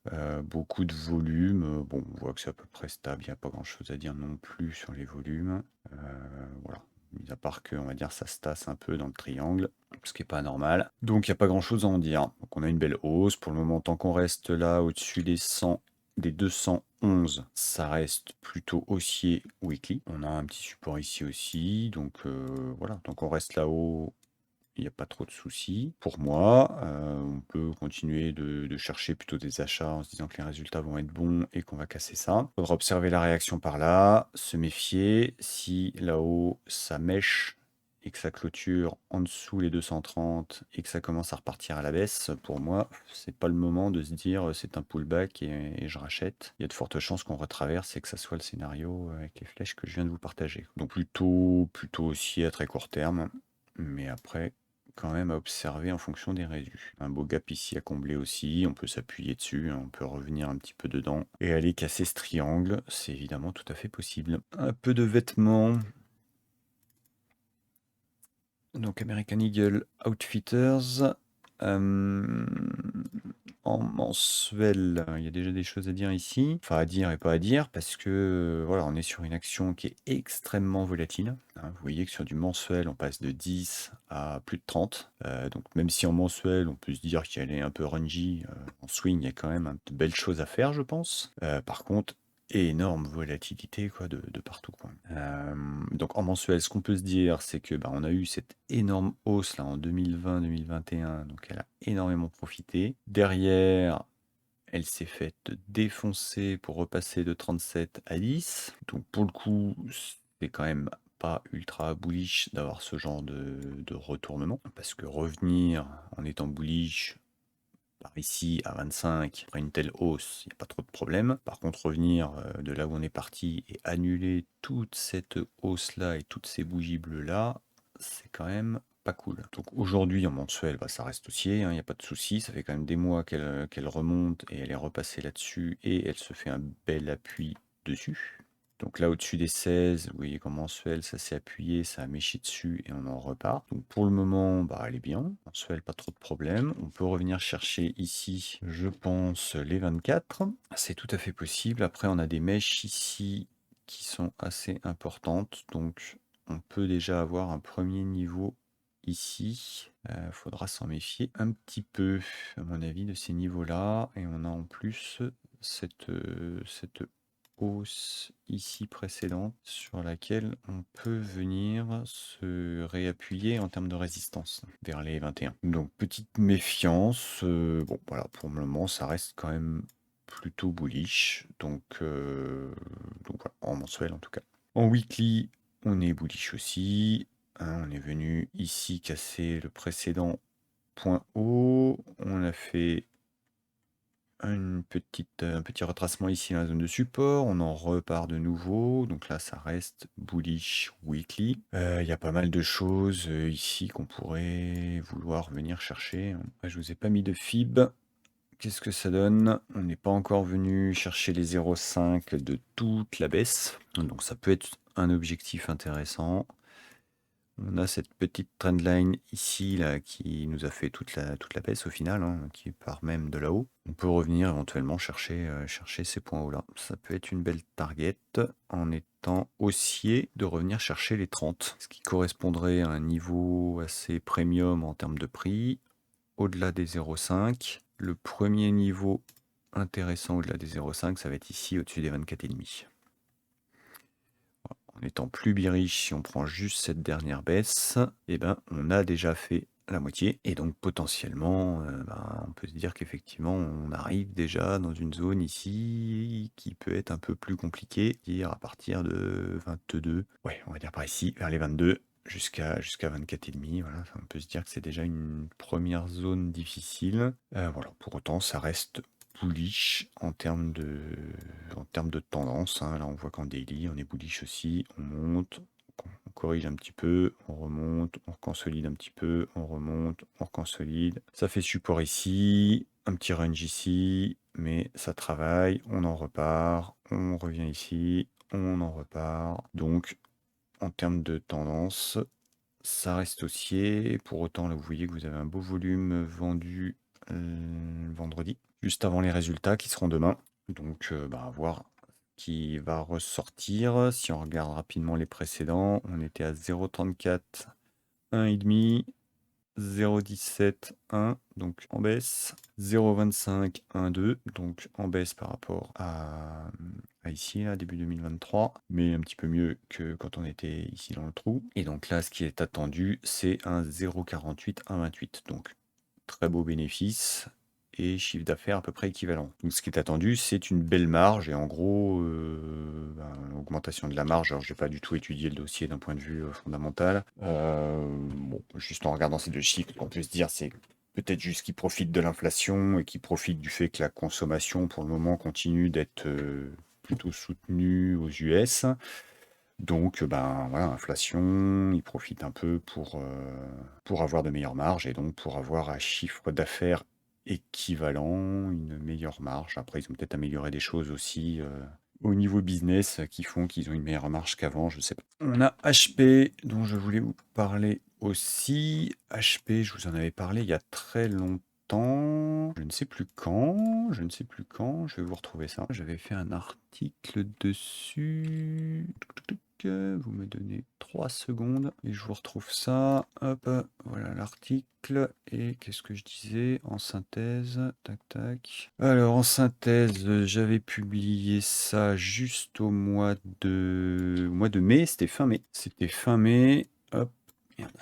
de volume. Bon, on voit que c'est à peu près stable, il n'y a pas grand-chose à dire non plus sur les volumes. Voilà. Mis à part que, on va dire, ça se tasse un peu dans le triangle, ce qui n'est pas normal. Donc il n'y a pas grand-chose à en dire. Donc on a une belle hausse. Pour le moment, tant qu'on reste là au-dessus des 100, des 211, ça reste plutôt haussier weekly. On a un petit support ici aussi. Donc voilà, tant qu'on reste là-haut, il n'y a pas trop de soucis. Pour moi, on peut continuer de chercher plutôt des achats en se disant que les résultats vont être bons et qu'on va casser ça. Il faudra observer la réaction par là, se méfier. Si là-haut, ça mèche et que ça clôture en dessous les 230 et que ça commence à repartir à la baisse, pour moi, c'est pas le moment de se dire c'est un pullback et je rachète. Il y a de fortes chances qu'on retraverse et que ça soit le scénario avec les flèches que je viens de vous partager. Donc plutôt aussi à très court terme, mais après quand même à observer en fonction des résus. Un beau gap ici à combler aussi, on peut s'appuyer dessus, hein, on peut revenir un petit peu dedans et aller casser ce triangle, c'est évidemment tout à fait possible. Un peu de vêtements. Donc American Eagle Outfitters. En mensuel, il y a déjà des choses à dire ici. Enfin, à dire et pas à dire, parce que voilà, on est sur une action qui est extrêmement volatile, hein. Vous voyez que sur du mensuel, on passe de 10 à plus de 30. Donc même si en mensuel, on peut se dire qu'elle est un peu rungy, en swing, il y a quand même de belles choses à faire, je pense. Par contre, énorme volatilité quoi, de partout, quoi. Donc en mensuel, ce qu'on peut se dire, c'est que bah, on a eu cette énorme hausse là en 2020-2021, donc elle a énormément profité. Derrière, elle s'est faite défoncer pour repasser de 37 à 10. Donc pour le coup, c'est quand même pas ultra bullish d'avoir ce genre de retournement. Parce que revenir en étant bullish par ici à 25, après une telle hausse, il n'y a pas trop de problème. Par contre, revenir de là où on est parti et annuler toute cette hausse-là et toutes ces bougies bleues-là, c'est quand même pas cool. Donc aujourd'hui en mensuel, bah, ça reste haussier, il n'y a pas de souci. Ça fait quand même des mois qu'elle remonte et elle est repassée là-dessus et elle se fait un bel appui dessus. Donc là, au-dessus des 16, vous voyez qu'en mensuel, ça s'est appuyé, ça a méché dessus et on en repart. Donc pour le moment, bah, elle est bien. Mensuel, pas trop de problème. On peut revenir chercher ici, je pense, les 24. C'est tout à fait possible. Après, on a des mèches ici qui sont assez importantes. Donc on peut déjà avoir un premier niveau ici. Faudra s'en méfier un petit peu, à mon avis, de ces niveaux-là. Et on a en plus cette hausse ici précédente sur laquelle on peut venir se réappuyer en termes de résistance vers les 21. Donc petite méfiance, bon voilà, pour le moment ça reste quand même plutôt bullish, donc voilà, en mensuel en tout cas. En weekly, on est bullish aussi, hein, on est venu ici casser le précédent point haut, on a fait un petit retracement ici dans la zone de support, on en repart de nouveau, donc là ça reste bullish weekly. Il y a pas mal de choses ici qu'on pourrait vouloir venir chercher. Je vous ai pas mis de fib. Qu'est-ce que ça donne? On n'est pas encore venu chercher les 0,5 de toute la baisse, donc ça peut être un objectif intéressant. On a cette petite trendline ici là, qui nous a fait toute la baisse au final, hein, qui part même de là-haut. On peut revenir éventuellement chercher ces points hauts là. Ça peut être une belle target en étant haussier de revenir chercher les 30, ce qui correspondrait à un niveau assez premium en termes de prix, au-delà des 0,5. Le premier niveau intéressant au-delà des 0,5, ça va être ici au-dessus des 24,5. En étant plus bearish, si on prend juste cette dernière baisse, eh ben, on a déjà fait la moitié. Et donc potentiellement, on peut se dire qu'effectivement, on arrive déjà dans une zone ici qui peut être un peu plus compliquée, dire à partir de 22, ouais, on va dire par ici, vers les 22, jusqu'à 24,5. Voilà, on peut se dire que c'est déjà une première zone difficile. Voilà, pour autant, ça reste bullish en termes de tendance, hein. Là, on voit qu'en daily, on est bullish aussi. On monte, on corrige un petit peu, on remonte, on consolide un petit peu, on remonte, on consolide. Ça fait support ici, un petit range ici, mais ça travaille. On en repart, on revient ici, on en repart. Donc, en termes de tendance, ça reste haussier. Pour autant, là, vous voyez que vous avez un beau volume vendu vendredi, juste avant les résultats qui seront demain. Donc, à voir qui va ressortir. Si on regarde rapidement les précédents, on était à 0,34, 1,5, 0,17, 1, donc en baisse, 0,25, 1,2, donc en baisse par rapport à ici, là, début 2023, mais un petit peu mieux que quand on était ici dans le trou. Et donc là, ce qui est attendu, c'est un 0,48, 1,28, donc très beau bénéfice et chiffre d'affaires à peu près équivalent. Donc ce qui est attendu, c'est une belle marge et en gros, augmentation de la marge. Alors, j'ai pas du tout étudié le dossier d'un point de vue fondamental. Bon, juste en regardant ces deux chiffres, on peut se dire c'est peut-être juste qu'ils profitent de l'inflation et qu'ils profitent du fait que la consommation pour le moment continue d'être plutôt soutenue aux US. Donc, voilà, inflation, ils profitent un peu pour avoir de meilleures marges et donc pour avoir un chiffre d'affaires équivalent, une meilleure marge. Après, ils ont peut-être amélioré des choses aussi au niveau business qui font qu'ils ont une meilleure marge qu'avant, je sais pas. On a HP, dont je voulais vous parler aussi. HP, je vous en avais parlé il y a très longtemps. Je ne sais plus quand. Je vais vous retrouver ça. J'avais fait un article dessus. Vous me donnez 3 secondes et je vous retrouve ça. Hop, voilà l'article. Et qu'est-ce que je disais en synthèse? Tac, tac. Alors, en synthèse, j'avais publié ça juste au mois de mai. C'était fin mai. Hop, merde.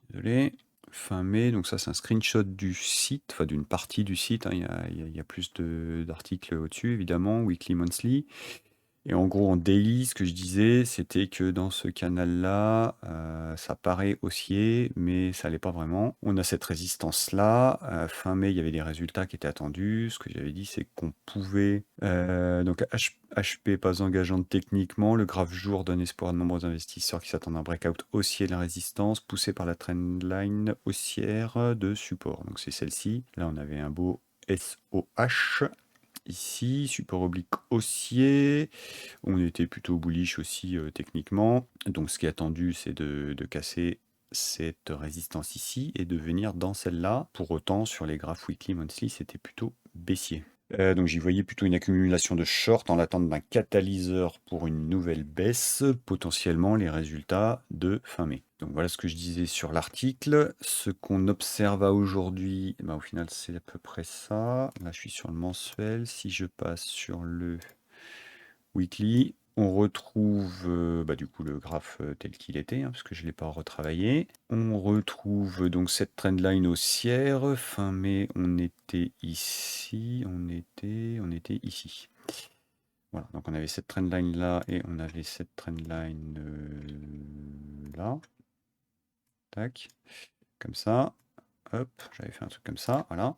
Désolé. fin mai, donc ça c'est un screenshot du site, enfin d'une partie du site, hein, il y a plus d'articles au-dessus évidemment, weekly, monthly. Et en gros, en daily, ce que je disais, c'était que dans ce canal-là, ça paraît haussier, mais ça l'est pas vraiment. On a cette résistance-là. Fin mai, il y avait des résultats qui étaient attendus. Ce que j'avais dit, c'est qu'on pouvait... donc HP pas engageante techniquement. Le graphe jour donne espoir à de nombreux investisseurs qui s'attendent à un breakout haussier de la résistance, poussé par la trendline haussière de support. Donc c'est celle-ci. Là, on avait un beau SOH. Ici, support oblique haussier. On était plutôt bullish aussi techniquement. Donc ce qui est attendu, c'est de casser cette résistance ici et de venir dans celle-là. Pour autant, sur les graphes weekly, monthly, c'était plutôt baissier. Donc j'y voyais plutôt une accumulation de shorts en l'attente d'un catalyseur pour une nouvelle baisse, potentiellement les résultats de fin mai. Donc voilà ce que je disais sur l'article. Ce qu'on observe à aujourd'hui, eh ben, au final c'est à peu près ça. Là je suis sur le mensuel. Si je passe sur le weekly, on retrouve bah, du coup le graphe tel qu'il était, hein, parce que je ne l'ai pas retravaillé. On retrouve donc cette trendline haussière. Fin mai, on était ici, on était ici. Voilà, donc on avait cette trendline là et on avait cette trendline là. Tac, comme ça. Hop, j'avais fait un truc comme ça, voilà.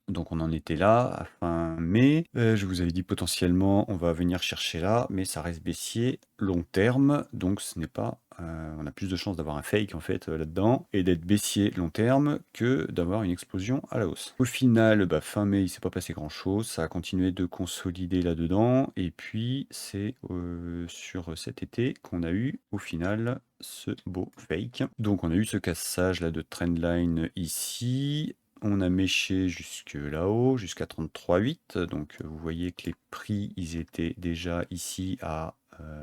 Donc on en était là à fin mai. Je vous avais dit potentiellement on va venir chercher là, mais ça reste baissier long terme, donc ce n'est pas, on a plus de chances d'avoir un fake en fait là-dedans et d'être baissier long terme que d'avoir une explosion à la hausse. Au final, bah, fin mai, il s'est pas passé grand-chose, ça a continué de consolider là-dedans et puis c'est sur cet été qu'on a eu au final ce beau fake. Donc on a eu ce cassage là de trendline ici. On a méché jusque là-haut, jusqu'à 33,8. Donc vous voyez que les prix, ils étaient déjà ici à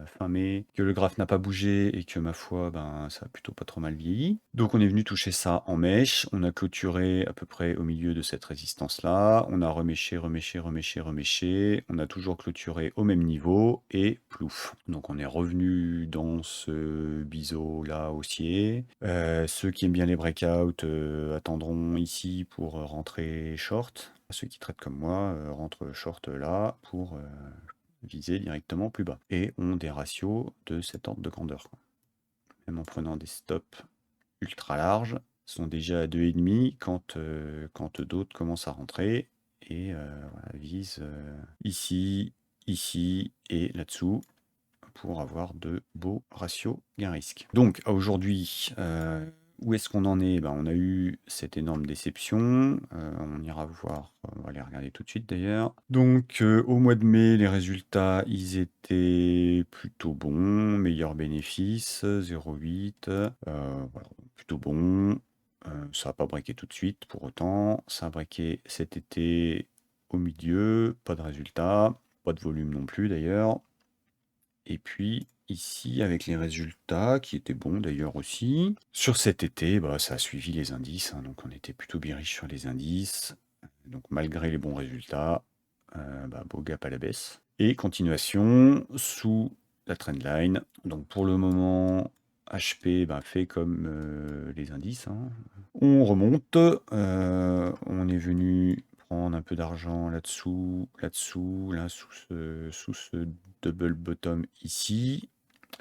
fin mai, que le graphe n'a pas bougé et que ma foi, ben, ça a plutôt pas trop mal vieilli. Donc on est venu toucher ça en mèche. On a clôturé à peu près au milieu de cette résistance-là. On a reméché, reméché, reméché, reméché. On a toujours clôturé au même niveau et plouf. Donc on est revenu dans ce biseau-là haussier. Ceux qui aiment bien les breakouts attendront ici pour rentrer short. Ceux qui traitent comme moi rentrent short là pour viser directement plus bas. Et ont des ratios de cet ordre de grandeur, quoi. Même en prenant des stops ultra larges, sont déjà à 2,5 quand d'autres commencent à rentrer et voilà, visent ici, ici et là-dessous pour avoir de beaux ratios gain-risque. Donc à aujourd'hui, où est-ce qu'on en est? Ben, on a eu cette énorme déception. On ira voir, on va les regarder tout de suite d'ailleurs. Donc au mois de mai, les résultats, ils étaient plutôt bons, meilleurs bénéfices, 0,8. Voilà, plutôt bon. Ça n'a pas breaké tout de suite pour autant. Ça a breaké cet été au milieu, pas de résultat, pas de volume non plus d'ailleurs. Et puis ici, avec les résultats, qui étaient bons d'ailleurs aussi. Sur cet été, bah, ça a suivi les indices, hein, donc on était plutôt bearish sur les indices. Donc malgré les bons résultats, bah, beau gap à la baisse. Et continuation sous la trendline. Donc pour le moment, HP bah, fait comme les indices, hein. On remonte, on est venu prendre un peu d'argent là-dessous, là-dessous, là, sous ce double bottom ici,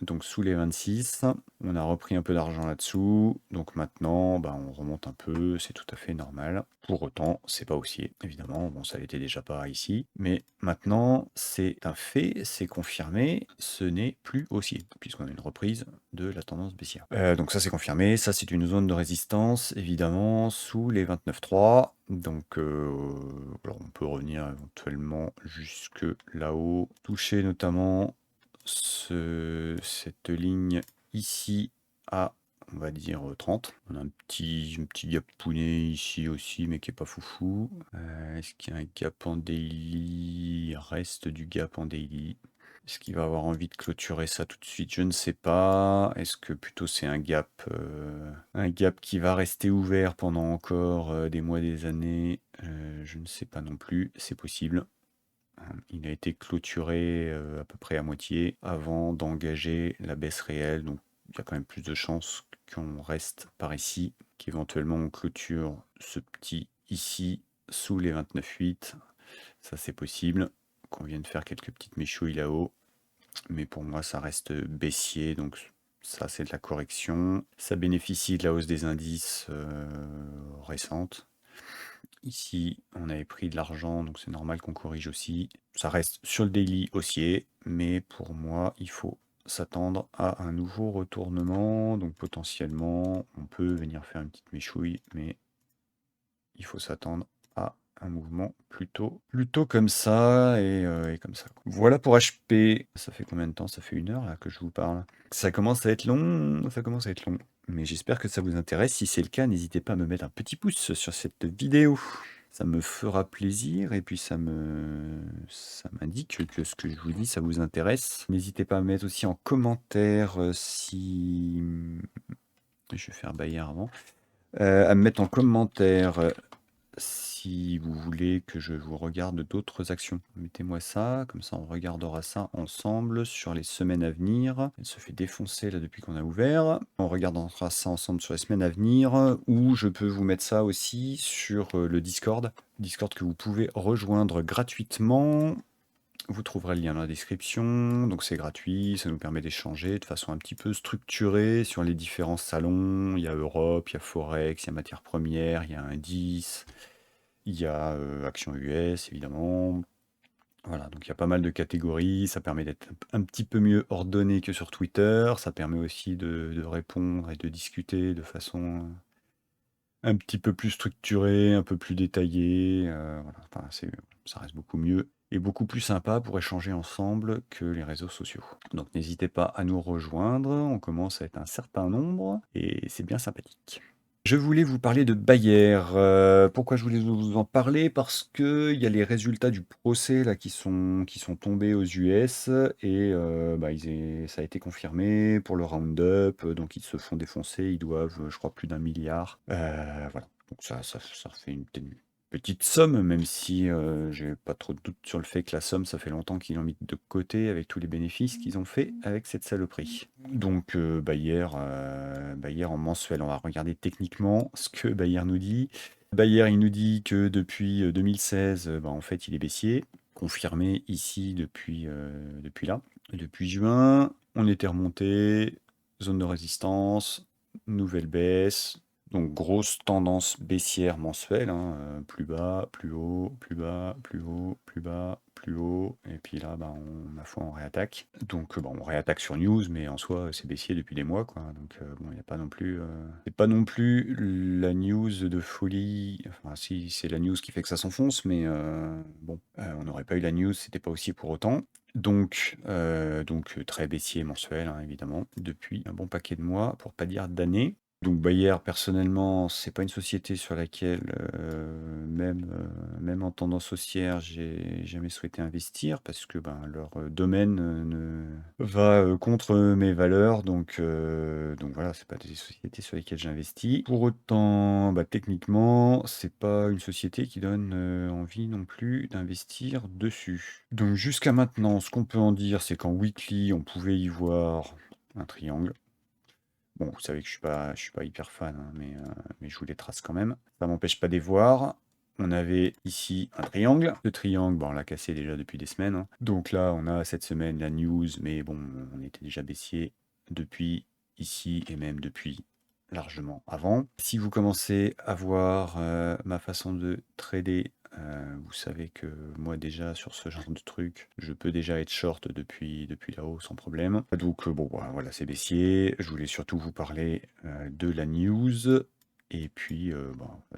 donc sous les 26. On a repris un peu d'argent là-dessous, donc maintenant bah, on remonte un peu, c'est tout à fait normal. Pour autant, c'est pas haussier, évidemment, bon ça l'était déjà pas ici, mais maintenant c'est un fait, c'est confirmé, ce n'est plus haussier, puisqu'on a une reprise de la tendance baissière. Donc ça c'est confirmé, ça c'est une zone de résistance, évidemment, sous les 29,3. Donc alors on peut revenir éventuellement jusque là-haut, toucher notamment cette ligne ici à, on va dire, 30. On a un petit gap pounet ici aussi, mais qui est pas foufou. Est-ce qu'il y a un gap en daily? Il reste du gap en daily. Est-ce qu'il va avoir envie de clôturer ça tout de suite? Je ne sais pas. Est-ce que plutôt c'est un gap qui va rester ouvert pendant encore des mois, des années? Je ne sais pas non plus. C'est possible. Il a été clôturé à peu près à moitié avant d'engager la baisse réelle, donc il y a quand même plus de chances qu'on reste par ici, qu'éventuellement on clôture ce petit ici sous les 29,8. Ça c'est possible, qu'on vienne faire quelques petites méchouilles là-haut. Mais pour moi ça reste baissier, donc ça c'est de la correction. Ça bénéficie de la hausse des indices récentes. Ici, on avait pris de l'argent, donc c'est normal qu'on corrige aussi. Ça reste sur le daily haussier, mais pour moi, il faut s'attendre à un nouveau retournement. Donc potentiellement, on peut venir faire une petite méchouille, mais il faut s'attendre à un mouvement plutôt comme ça et comme ça. Voilà pour HP. Ça fait combien de temps? Ça fait 1 heure là que je vous parle. Ça commence à être long, ça commence à être long. Mais j'espère que ça vous intéresse. Si c'est le cas, n'hésitez pas à me mettre un petit pouce sur cette vidéo. Ça me fera plaisir et puis ça m'indique que ce que je vous dis, ça vous intéresse. N'hésitez pas à me mettre aussi en commentaire si... Je vais faire Bayer avant. À me mettre en commentaire si vous voulez que je vous regarde d'autres actions. Mettez-moi ça, comme ça on regardera ça ensemble sur les semaines à venir. Elle se fait défoncer là depuis qu'on a ouvert. On regardera ça ensemble sur les semaines à venir, ou je peux vous mettre ça aussi sur le Discord. Discord que vous pouvez rejoindre gratuitement. Vous trouverez le lien dans la description, donc c'est gratuit, ça nous permet d'échanger de façon un petit peu structurée sur les différents salons. Il y a Europe, il y a Forex, il y a matières premières, il y a indice, il y a Action US évidemment. Voilà, donc il y a pas mal de catégories, ça permet d'être un petit peu mieux ordonné que sur Twitter, ça permet aussi de répondre et de discuter de façon un petit peu plus structurée, un peu plus détaillée. Voilà, enfin, ça reste beaucoup mieux et beaucoup plus sympa pour échanger ensemble que les réseaux sociaux. Donc n'hésitez pas à nous rejoindre, on commence à être un certain nombre et c'est bien sympathique. Je voulais vous parler de Bayer. Pourquoi je voulais vous en parler? Parce qu'il y a les résultats du procès là, qui sont tombés aux US et bah, ça a été confirmé pour le Roundup. Donc ils se font défoncer, ils doivent, je crois, plus d'1 milliard. Voilà. Donc ça fait une petite somme, même si j'ai pas trop de doute sur le fait que la somme, ça fait longtemps qu'ils l'ont mis de côté avec tous les bénéfices qu'ils ont fait avec cette saloperie. Donc Bayer en mensuel, on va regarder techniquement ce que Bayer nous dit. Bayer, il nous dit que depuis 2016, bah, en fait, il est baissier, confirmé ici depuis là. Depuis juin, on était remonté, zone de résistance, nouvelle baisse, donc grosse tendance baissière mensuelle, hein, plus bas, plus haut, plus bas, plus haut, plus bas, plus haut, et puis là, bah, ma foi, on réattaque. Donc bon, on réattaque sur news, mais en soi, c'est baissier depuis des mois, quoi. Donc bon, il n'y a pas non plus, c'est pas non plus la news de folie. Enfin, si c'est la news qui fait que ça s'enfonce, mais bon, on n'aurait pas eu la news, c'était pas aussi pour autant. Donc très baissier mensuel, hein, évidemment, depuis un bon paquet de mois, pour pas dire d'années. Donc Bayer, personnellement, c'est pas une société sur laquelle, même en tendance haussière, j'ai jamais souhaité investir parce que ben, leur domaine va contre mes valeurs. Donc voilà, c'est pas des sociétés sur lesquelles j'investis. Pour autant, bah, techniquement, c'est pas une société qui donne envie non plus d'investir dessus. Donc jusqu'à maintenant, ce qu'on peut en dire, c'est qu'en weekly, on pouvait y voir un triangle. Bon, vous savez que je suis pas hyper fan, hein, mais je vous les trace quand même. Ça m'empêche pas de les voir. On avait ici un triangle. Le triangle, bon, on l'a cassé déjà depuis des semaines, hein. Donc là, on a cette semaine la news, mais bon, on était déjà baissier depuis ici et même depuis largement avant. Si vous commencez à voir ma façon de trader, vous savez que moi déjà sur ce genre de truc, je peux déjà être short depuis là-haut sans problème. Donc bon, voilà, c'est baissier. Je voulais surtout vous parler de la news. Et puis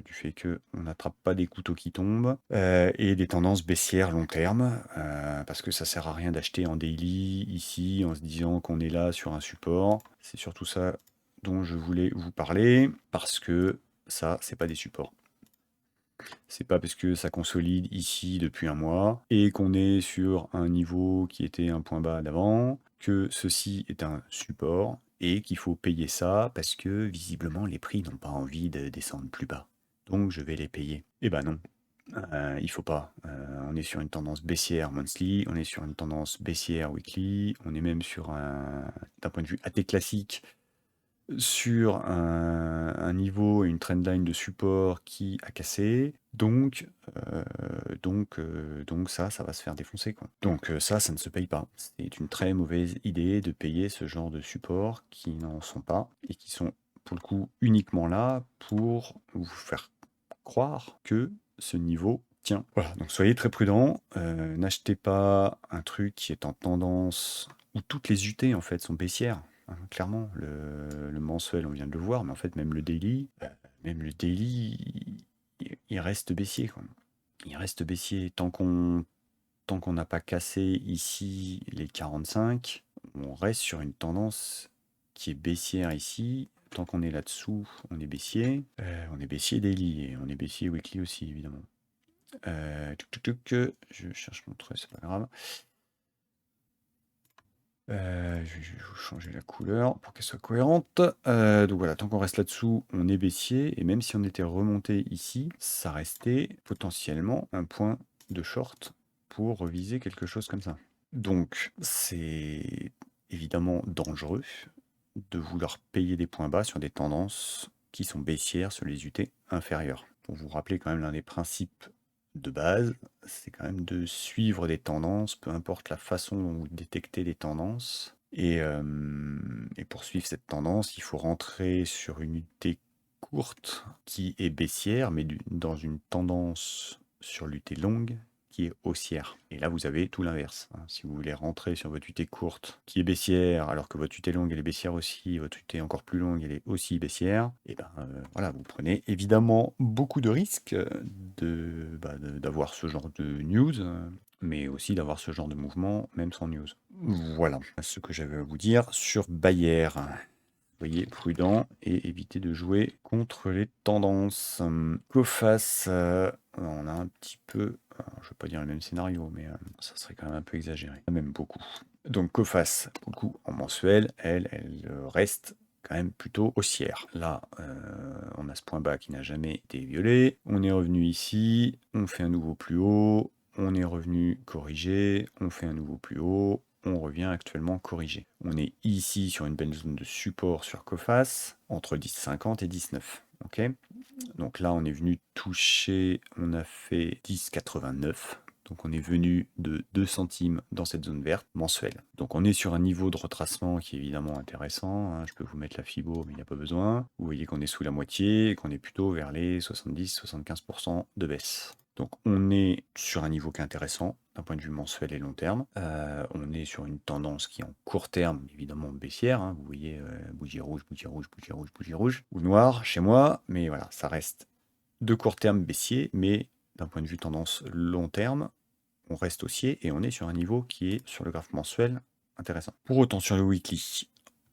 du fait qu'on n'attrape pas des couteaux qui tombent et des tendances baissières long terme, parce que ça sert à rien d'acheter en daily ici en se disant qu'on est là sur un support. C'est surtout ça dont je voulais vous parler, parce que ça, c'est pas des supports. C'est pas parce que ça consolide ici depuis un mois et qu'on est sur un niveau qui était un point bas d'avant que ceci est un support et qu'il faut payer ça parce que visiblement les prix n'ont pas envie de descendre plus bas. Donc je vais les payer. Eh ben non, il faut pas. On est sur une tendance baissière monthly, on est sur une tendance baissière weekly, on est même sur d'un point de vue AT classique, sur un niveau et une trendline de support qui a cassé, donc ça va se faire défoncer, quoi. Donc ça ne se paye pas. C'est une très mauvaise idée de payer ce genre de supports qui n'en sont pas et qui sont, pour le coup, uniquement là pour vous faire croire que ce niveau tient. Voilà, donc soyez très prudents, n'achetez pas un truc qui est en tendance où toutes les UT, en fait, sont baissières. Hein, clairement, le mensuel, on vient de le voir, mais en fait, même le daily, il reste baissier, quoi. Il reste baissier tant qu'on n'a pas cassé ici les 45, on reste sur une tendance qui est baissière ici. Tant qu'on est là-dessous, on est baissier. On est baissier daily et on est baissier weekly aussi, évidemment. Je cherche mon trait, c'est pas grave. Je vais vous changer la couleur pour qu'elle soit cohérente. Donc voilà, tant qu'on reste là-dessous, on est baissier. Et même si on était remonté ici, ça restait potentiellement un point de short pour reviser quelque chose comme ça. Donc c'est évidemment dangereux de vouloir payer des points bas sur des tendances qui sont baissières sur les UT inférieures. Pour vous rappeler quand même l'un des principes de base, c'est quand même de suivre des tendances, peu importe la façon dont vous détectez les tendances. Et pour suivre cette tendance, il faut rentrer sur une UT courte qui est baissière, mais dans une tendance sur l'UT longue qui est haussière. Et là, vous avez tout l'inverse, hein. Si vous voulez rentrer sur votre UT courte qui est baissière, alors que votre UT longue elle est baissière aussi, votre UT encore plus longue elle est aussi baissière, et ben voilà, vous prenez évidemment beaucoup de risques d'avoir ce genre de news, mais aussi d'avoir ce genre de mouvement, même sans news. Voilà ce que j'avais à vous dire sur Bayer. Soyez prudent et évitez de jouer contre les tendances. Coface, on a un petit peu, alors, je ne vais pas dire le même scénario, mais ça serait quand même un peu exagéré, même beaucoup. Donc Coface, beaucoup en mensuel, elle reste quand même plutôt haussière. Là, on a ce point bas qui n'a jamais été violé. On est revenu ici, on fait un nouveau plus haut, on est revenu corrigé, on fait un nouveau plus haut, on revient actuellement corrigé. On est ici sur une belle zone de support sur Coface, entre 10,50 et 19. Ok. Donc là, on est venu toucher, on a fait 10,89. Donc on est venu de 2 centimes dans cette zone verte mensuelle. Donc on est sur un niveau de retracement qui est évidemment intéressant, hein. Je peux vous mettre la Fibo, mais il n'y a pas besoin. Vous voyez qu'on est sous la moitié et qu'on est plutôt vers les 70-75% de baisse. Donc on est sur un niveau qui est intéressant d'un point de vue mensuel et long terme. On est sur une tendance qui est en court terme, évidemment baissière, hein. Vous voyez bougie rouge, bougie rouge, bougie rouge, bougie rouge, ou noir chez moi, mais voilà, ça reste de court terme baissier, mais d'un point de vue tendance long terme, on reste haussier et on est sur un niveau qui est sur le graphe mensuel intéressant. Pour autant sur le weekly,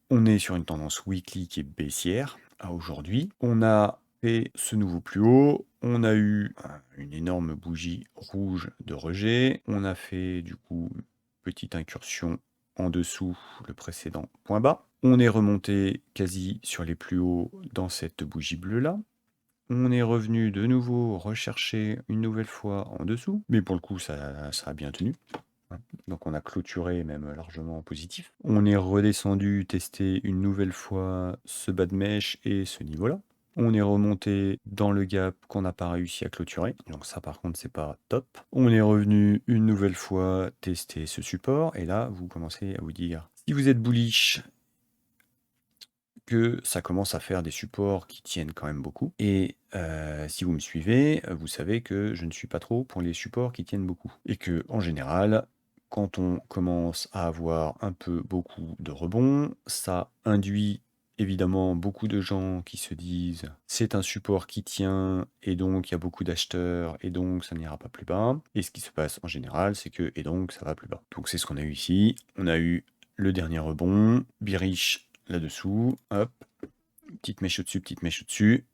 on est sur une tendance weekly qui est baissière à aujourd'hui. On a fait ce nouveau plus haut, on a eu une énorme bougie rouge de rejet, on a fait du coup une petite incursion en dessous le précédent point bas. On est remonté quasi sur les plus hauts dans cette bougie bleue là. On est revenu de nouveau rechercher une nouvelle fois en dessous, mais pour le coup ça a bien tenu. Donc on a clôturé même largement en positif. On est redescendu tester une nouvelle fois ce bas de mèche et ce niveau-là. On est remonté dans le gap qu'on n'a pas réussi à clôturer. Donc ça par contre c'est pas top. On est revenu une nouvelle fois tester ce support. Et là vous commencez à vous dire, si vous êtes bullish, que ça commence à faire des supports qui tiennent quand même beaucoup. Et si vous me suivez, vous savez que je ne suis pas trop pour les supports qui tiennent beaucoup. Et que en général, quand on commence à avoir un peu beaucoup de rebonds, ça induit évidemment beaucoup de gens qui se disent c'est un support qui tient et donc il y a beaucoup d'acheteurs et donc ça n'ira pas plus bas. Et ce qui se passe en général, c'est que et donc ça va plus bas. Donc c'est ce qu'on a eu ici. On a eu le dernier rebond, bearish là-dessous, hop, petite mèche au-dessus,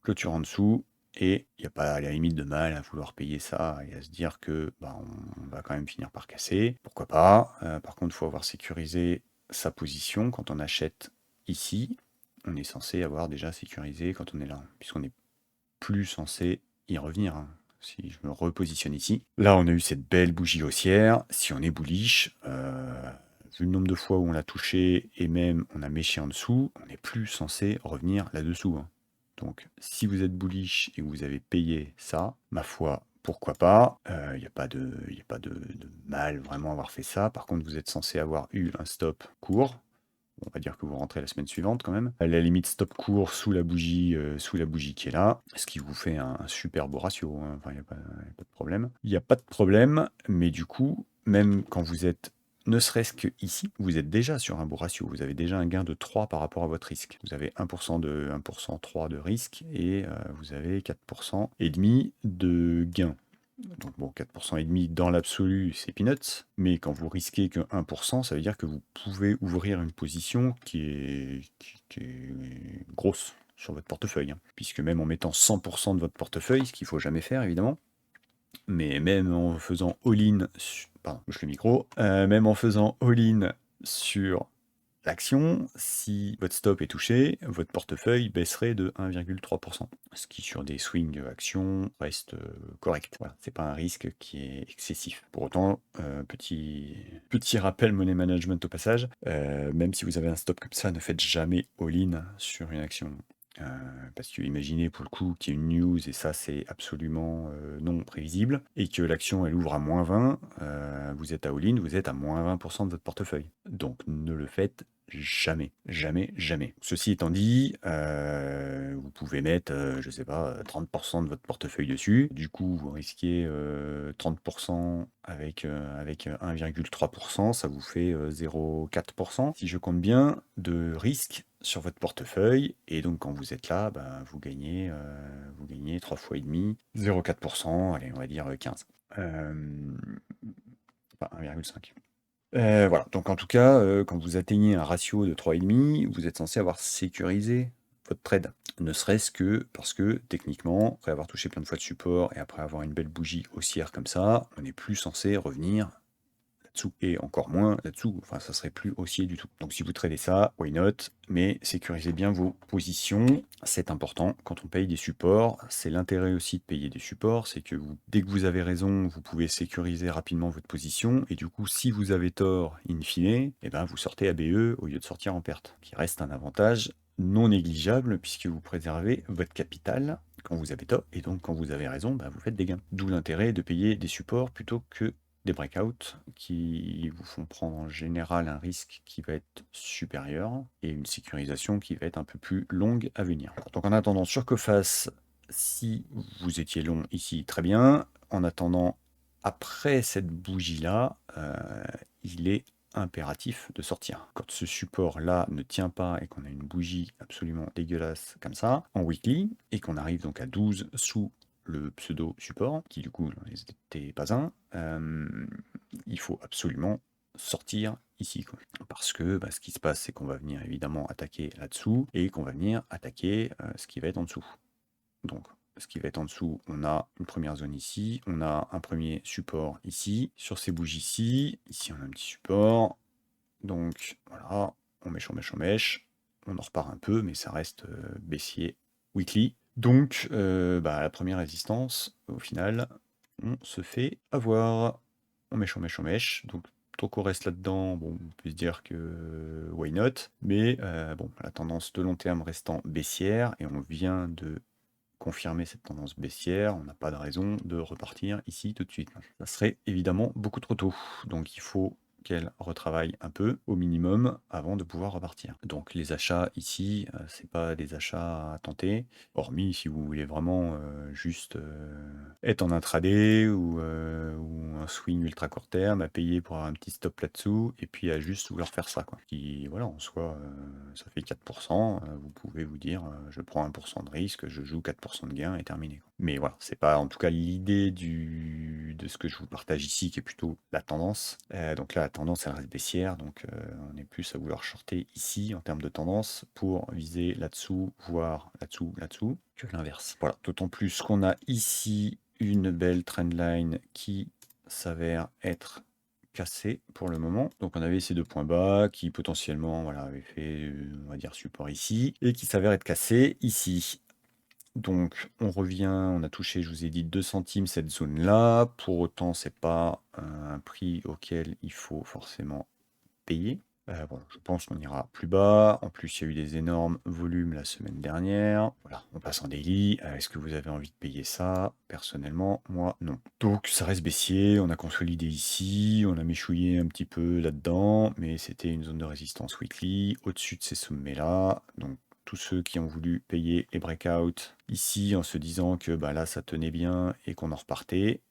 clôture en dessous, et il n'y a pas à la limite de mal à vouloir payer ça et à se dire que bah, on va quand même finir par casser. Pourquoi pas. Par contre, il faut avoir sécurisé sa position quand on achète ici. On est censé avoir déjà sécurisé quand on est là, puisqu'on n'est plus censé y revenir, hein. Si je me repositionne ici, là on a eu cette belle bougie haussière. Si on est bullish, vu le nombre de fois où on l'a touché et même on a méché en dessous, on n'est plus censé revenir là-dessous, hein. Donc si vous êtes bullish et que vous avez payé ça, ma foi, pourquoi pas? Il y a pas de mal vraiment à avoir fait ça. Par contre, vous êtes censé avoir eu un stop court. On va dire que vous rentrez la semaine suivante quand même. À la limite, stop court sous la bougie qui est là, ce qui vous fait un super beau ratio, hein. Enfin, il n'y a pas de problème. Il n'y a pas de problème, mais du coup, même quand vous êtes ne serait-ce que ici, vous êtes déjà sur un beau ratio. Vous avez déjà un gain de 3 par rapport à votre risque. Vous avez 1% de 1% 3 de risque et vous avez 4% et demi de gain. Donc bon, 4% et demi dans l'absolu, c'est peanuts, mais quand vous risquez que 1%, ça veut dire que vous pouvez ouvrir une position qui est grosse sur votre portefeuille, hein. Puisque même en mettant 100% de votre portefeuille, ce qu'il faut jamais faire évidemment, mais même en faisant all-in, pardon, bouge le micro, même en faisant all-in sur l'action, si votre stop est touché, votre portefeuille baisserait de 1,3%. Ce qui, sur des swings actions, reste correct. Voilà, c'est pas un risque qui est excessif. Pour autant, petit rappel money management au passage, même si vous avez un stop comme ça, ne faites jamais all-in sur une action. Parce que imaginez pour le coup qu'il y a une news et ça c'est absolument non prévisible et que l'action elle ouvre à -20, vous êtes à all-in, vous êtes à -20% de votre portefeuille. Donc ne le faites jamais, jamais, jamais. Ceci étant dit, vous pouvez mettre, je sais pas, 30% de votre portefeuille dessus. Du coup, vous risquez 30% avec 1,3%, ça vous fait 0,4%, si je compte bien, de risque sur votre portefeuille. Et donc, quand vous êtes là, ben, vous gagnez 3 fois et demi, 0,4%, allez, on va dire 15. Enfin, 1,5. Voilà, donc en tout cas, quand vous atteignez un ratio de 3,5, vous êtes censé avoir sécurisé votre trade. Ne serait-ce que parce que techniquement, après avoir touché plein de fois de support et après avoir une belle bougie haussière comme ça, on n'est plus censé revenir là-dessous. Et encore moins là-dessous, enfin ça serait plus haussier du tout. Donc si vous tradez ça, why not? Mais sécurisez bien vos positions, c'est important. Quand on paye des supports, c'est l'intérêt aussi de payer des supports, c'est que dès que vous avez raison, vous pouvez sécuriser rapidement votre position, et du coup si vous avez tort in fine, eh ben, vous sortez ABE au lieu de sortir en perte, qui reste un avantage non négligeable puisque vous préservez votre capital quand vous avez tort, et donc quand vous avez raison, bah, vous faites des gains. D'où l'intérêt de payer des supports plutôt que des breakouts qui vous font prendre en général un risque qui va être supérieur et une sécurisation qui va être un peu plus longue à venir. Donc en attendant sur Coface, si vous étiez long ici, très bien. En attendant, après cette bougie-là, il est impératif de sortir. Quand ce support-là ne tient pas et qu'on a une bougie absolument dégueulasse comme ça, en weekly, et qu'on arrive donc à 12 sous le pseudo support, qui du coup n'était pas un, il faut absolument sortir ici, quoi. Parce que bah, ce qui se passe, c'est qu'on va venir évidemment attaquer là-dessous et qu'on va venir attaquer ce qui va être en dessous. Donc, ce qui va être en dessous, on a une première zone ici, on a un premier support ici, sur ces bougies ici on a un petit support, donc voilà, on mèche, on mèche, on mèche, on en repart un peu, mais ça reste baissier weekly. Donc, bah, la première résistance, au final, on se fait avoir. On mèche, on mèche, on mèche. Donc, tant qu'on reste là-dedans, bon, on peut se dire que why not. Mais bon, la tendance de long terme restant baissière, et on vient de confirmer cette tendance baissière, on n'a pas de raison de repartir ici tout de suite. Ça serait évidemment beaucoup trop tôt. Donc, il faut qu'elle retravaille un peu au minimum avant de pouvoir repartir. Donc les achats ici, c'est pas des achats à tenter, hormis si vous voulez vraiment juste être en intraday ou un swing ultra court terme à payer pour avoir un petit stop là-dessous et puis à juste vouloir faire ça, quoi. Qui, voilà, en soi, ça fait 4%, vous pouvez vous dire je prends 1% de risque, je joue 4% de gain et terminé, quoi. Mais voilà, c'est pas en tout cas l'idée de ce que je vous partage ici qui est plutôt la tendance. Donc là, la tendance elle reste baissière, donc on est plus à vouloir shorter ici en termes de tendance pour viser là-dessous, voire là-dessous, là-dessous, que l'inverse. Voilà, d'autant plus qu'on a ici une belle trendline qui s'avère être cassée pour le moment. Donc on avait ces deux points bas qui potentiellement voilà, avaient fait, on va dire, support ici, et qui s'avère être cassé ici. Donc on revient, on a touché, je vous ai dit, 2 centimes cette zone-là. Pour autant, c'est pas un prix auquel il faut forcément payer. Bon, je pense qu'on ira plus bas. En plus, il y a eu des énormes volumes la semaine dernière. Voilà, on passe en daily. Est-ce que vous avez envie de payer ça? Personnellement, moi, non. Donc, ça reste baissier. On a consolidé ici. On a méchouillé un petit peu là-dedans. Mais c'était une zone de résistance weekly au-dessus de ces sommets-là. Donc, tous ceux qui ont voulu payer les breakouts ici en se disant que bah, là, ça tenait bien et qu'on en repartait,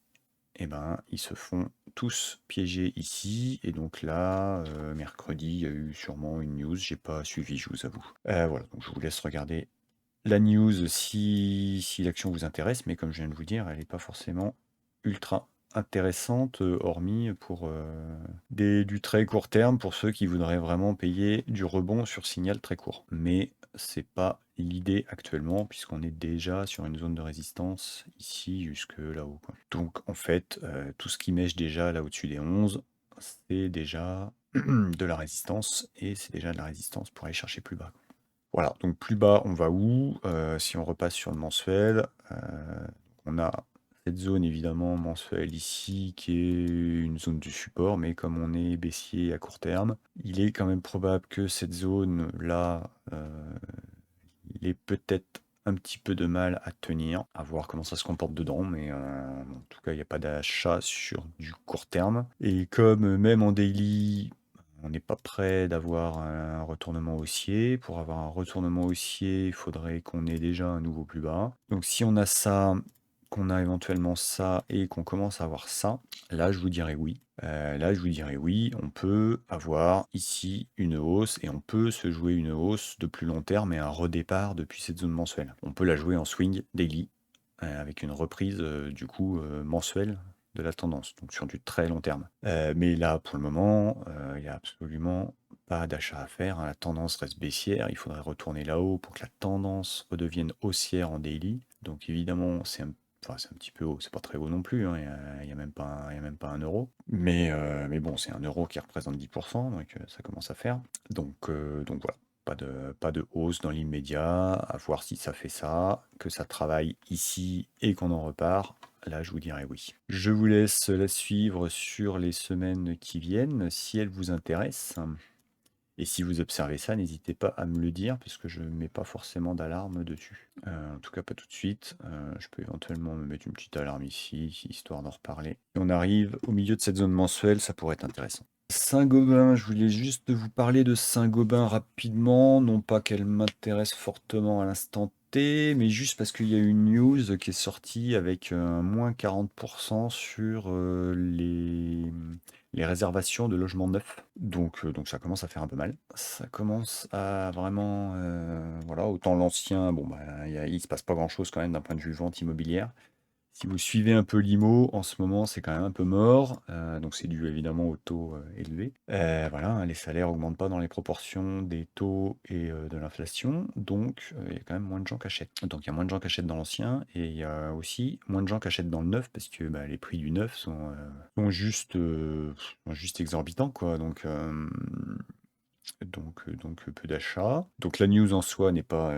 eh ben, ils se font tous piéger ici. Et donc là, mercredi, il y a eu sûrement une news. J'ai pas suivi, je vous avoue. Voilà, donc je vous laisse regarder la news si l'action vous intéresse. Mais comme je viens de vous dire, elle n'est pas forcément ultra intéressante, hormis pour du très court terme, pour ceux qui voudraient vraiment payer du rebond sur signal très court. Mais c'est pas l'idée actuellement, puisqu'on est déjà sur une zone de résistance ici jusque là-haut, quoi. Donc en fait, tout ce qui mèche déjà là au-dessus des 11, c'est déjà de la résistance, et c'est déjà de la résistance pour aller chercher plus bas, quoi. Voilà, donc plus bas, on va où? Si on repasse sur le mensuel, on a cette zone évidemment mensuelle ici qui est une zone de support, mais comme on est baissier à court terme, il est quand même probable que cette zone-là, il ait peut-être un petit peu de mal à tenir, à voir comment ça se comporte dedans, mais en tout cas, il n'y a pas d'achat sur du court terme. Et comme même en daily, on n'est pas prêt d'avoir un retournement haussier. Pour avoir un retournement haussier, il faudrait qu'on ait déjà un nouveau plus bas. Donc si on a ça, qu'on a éventuellement ça et qu'on commence à avoir ça, là je vous dirais oui. Là je vous dirais oui, on peut avoir ici une hausse et on peut se jouer une hausse de plus long terme et un redépart depuis cette zone mensuelle. On peut la jouer en swing daily avec une reprise du coup mensuelle de la tendance, donc sur du très long terme. Mais là, pour le moment, il n'y a absolument pas d'achat à faire, hein. La tendance reste baissière. Il faudrait retourner là-haut pour que la tendance redevienne haussière en daily. Donc évidemment, enfin, c'est un petit peu haut, c'est pas très haut non plus, hein. Il y a même pas il y a même pas 1 euro. Mais bon, c'est 1 euro qui représente 10%, donc ça commence à faire. Donc voilà. Pas de hausse dans l'immédiat, à voir si ça fait ça, que ça travaille ici et qu'on en repart. Là, je vous dirais oui. Je vous laisse la suivre sur les semaines qui viennent, si elle vous intéresse. Et si vous observez ça, n'hésitez pas à me le dire, parce que je ne mets pas forcément d'alarme dessus. En tout cas, pas tout de suite. Je peux éventuellement me mettre une petite alarme ici, histoire d'en reparler. Et on arrive au milieu de cette zone mensuelle, ça pourrait être intéressant. Saint-Gobain, je voulais juste vous parler de Saint-Gobain rapidement, non pas qu'elle m'intéresse fortement à l'instant T, mais juste parce qu'il y a une news qui est sortie avec un moins 40% sur les réservations de logements neufs. Donc ça commence à faire un peu mal. Ça commence à vraiment... voilà, autant l'ancien, bon, bah, il se passe pas grand-chose quand même d'un point de vue vente immobilière. Si vous suivez un peu l'IMO, en ce moment, c'est quand même un peu mort. Donc c'est dû évidemment aux taux élevés. Voilà, hein, les salaires augmentent pas dans les proportions des taux et de l'inflation. Donc il y a quand même moins de gens qui achètent. Donc il y a moins de gens qui achètent dans l'ancien et il y a aussi moins de gens qui achètent dans le neuf parce que bah, les prix du neuf sont juste exorbitants, quoi. Donc peu d'achats. Donc la news en soi n'est pas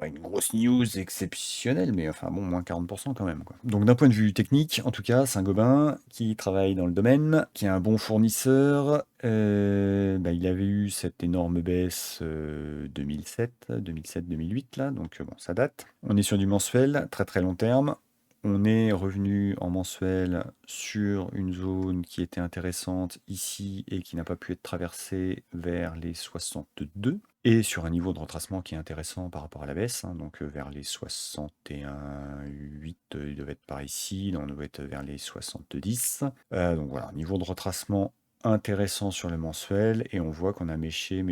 une grosse news exceptionnelle, mais enfin bon, moins 40% quand même, quoi. Donc d'un point de vue technique, en tout cas, Saint-Gobain, qui travaille dans le domaine, qui est un bon fournisseur, bah, il avait eu cette énorme baisse 2007-2008 là, donc bon, ça date. On est sur du mensuel, très très long terme. On est revenu en mensuel sur une zone qui était intéressante ici et qui n'a pas pu être traversée vers les 62 et sur un niveau de retracement qui est intéressant par rapport à la baisse, hein, donc vers les 61,8, il devait être par ici, là on doit être vers les 70. Donc voilà, niveau de retracement intéressant sur le mensuel et on voit qu'on a méché,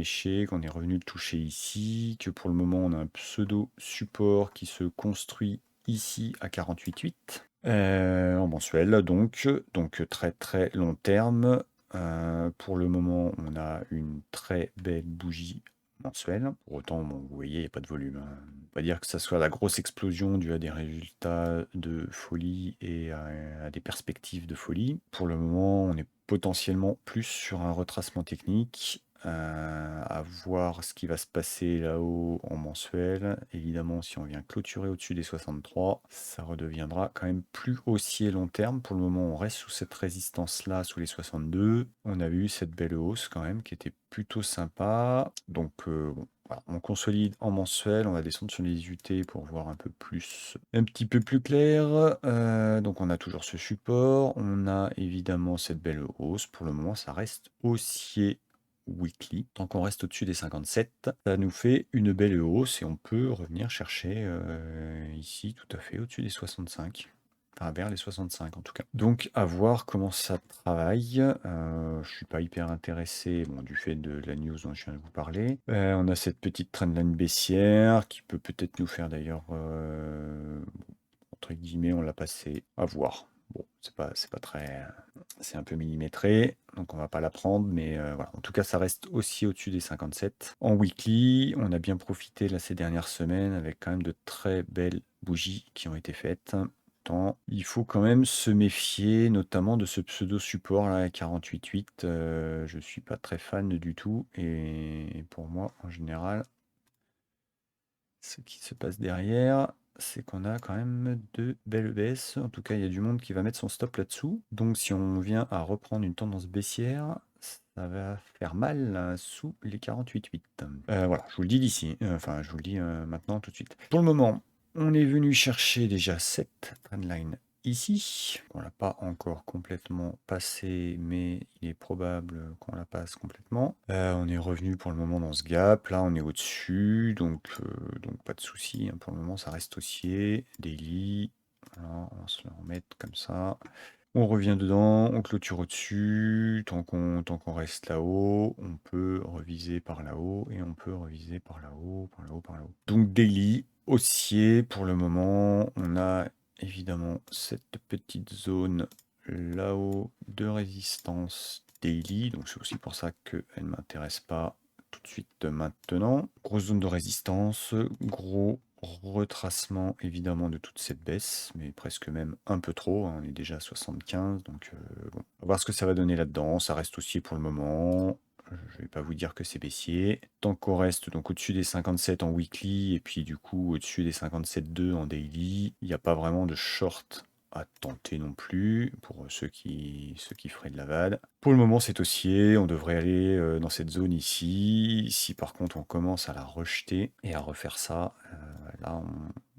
qu'on est revenu le toucher ici, que pour le moment on a un pseudo support qui se construit ici à 48,8 en mensuel, donc très très long terme. Pour le moment, on a une très belle bougie mensuelle. Pour autant, bon, vous voyez, il n'y a pas de volume, hein. On va pas dire que ça soit la grosse explosion due à des résultats de folie et à des perspectives de folie. Pour le moment, on est potentiellement plus sur un retracement technique à voir ce qui va se passer là-haut en mensuel. Évidemment, si on vient clôturer au-dessus des 63, ça redeviendra quand même plus haussier long terme. Pour le moment, on reste sous cette résistance-là, sous les 62. On a eu cette belle hausse quand même qui était plutôt sympa. Donc, bon, voilà, on consolide en mensuel. On va descendre sur les UT pour voir un peu plus, un petit peu plus clair. Donc, on a toujours ce support. On a évidemment cette belle hausse. Pour le moment, ça reste haussier weekly. Tant qu'on reste au-dessus des 57, ça nous fait une belle hausse et on peut revenir chercher ici tout à fait au-dessus des 65. Enfin, vers les 65 en tout cas. Donc à voir comment ça travaille. Je suis pas hyper intéressé bon, du fait de la news dont je viens de vous parler. On a cette petite trendline baissière qui peut peut-être nous faire d'ailleurs entre guillemets, on l'a passé à voir. Bon, c'est pas très, c'est un peu millimétré, donc on va pas la prendre, mais voilà. En tout cas, ça reste aussi au-dessus des 57. En weekly, on a bien profité là ces dernières semaines avec quand même de très belles bougies qui ont été faites. Il faut quand même se méfier, notamment de ce pseudo support là, 48.8. Je suis pas très fan du tout, et pour moi, en général, ce qui se passe derrière, c'est qu'on a quand même de belles baisses. En tout cas, il y a du monde qui va mettre son stop là-dessous. Donc, si on vient à reprendre une tendance baissière, ça va faire mal sous les 48,8. Voilà, je vous le dis d'ici. Enfin, je vous le dis maintenant tout de suite. Pour le moment, on est venu chercher déjà cette trendline ici. On l'a pas encore complètement passé, mais il est probable qu'on la passe complètement. On est revenu pour le moment dans ce gap. Là, on est au-dessus, donc pas de souci, hein. Pour le moment, ça reste haussier. Daily. Voilà, on va se le remettre comme ça. On revient dedans, on clôture au-dessus. Tant qu'on reste là-haut, on peut reviser par là-haut et on peut reviser par là-haut, par là-haut, par là-haut. Donc daily, haussier pour le moment. On a évidemment cette petite zone là-haut de résistance daily. Donc c'est aussi pour ça qu'elle ne m'intéresse pas tout de suite maintenant. Grosse zone de résistance, gros retracement évidemment de toute cette baisse, mais presque même un peu trop, hein. On est déjà à 75, donc bon, on va voir ce que ça va donner là-dedans. Ça reste haussier pour le moment. Je vais pas vous dire que c'est baissier. Tant qu'on reste donc au-dessus des 57 en weekly et puis du coup au-dessus des 57,2 en daily, il n'y a pas vraiment de short à tenter non plus pour ceux qui feraient de la VAD. Pour le moment, c'est haussier. On devrait aller dans cette zone ici. Si par contre on commence à la rejeter et à refaire ça, là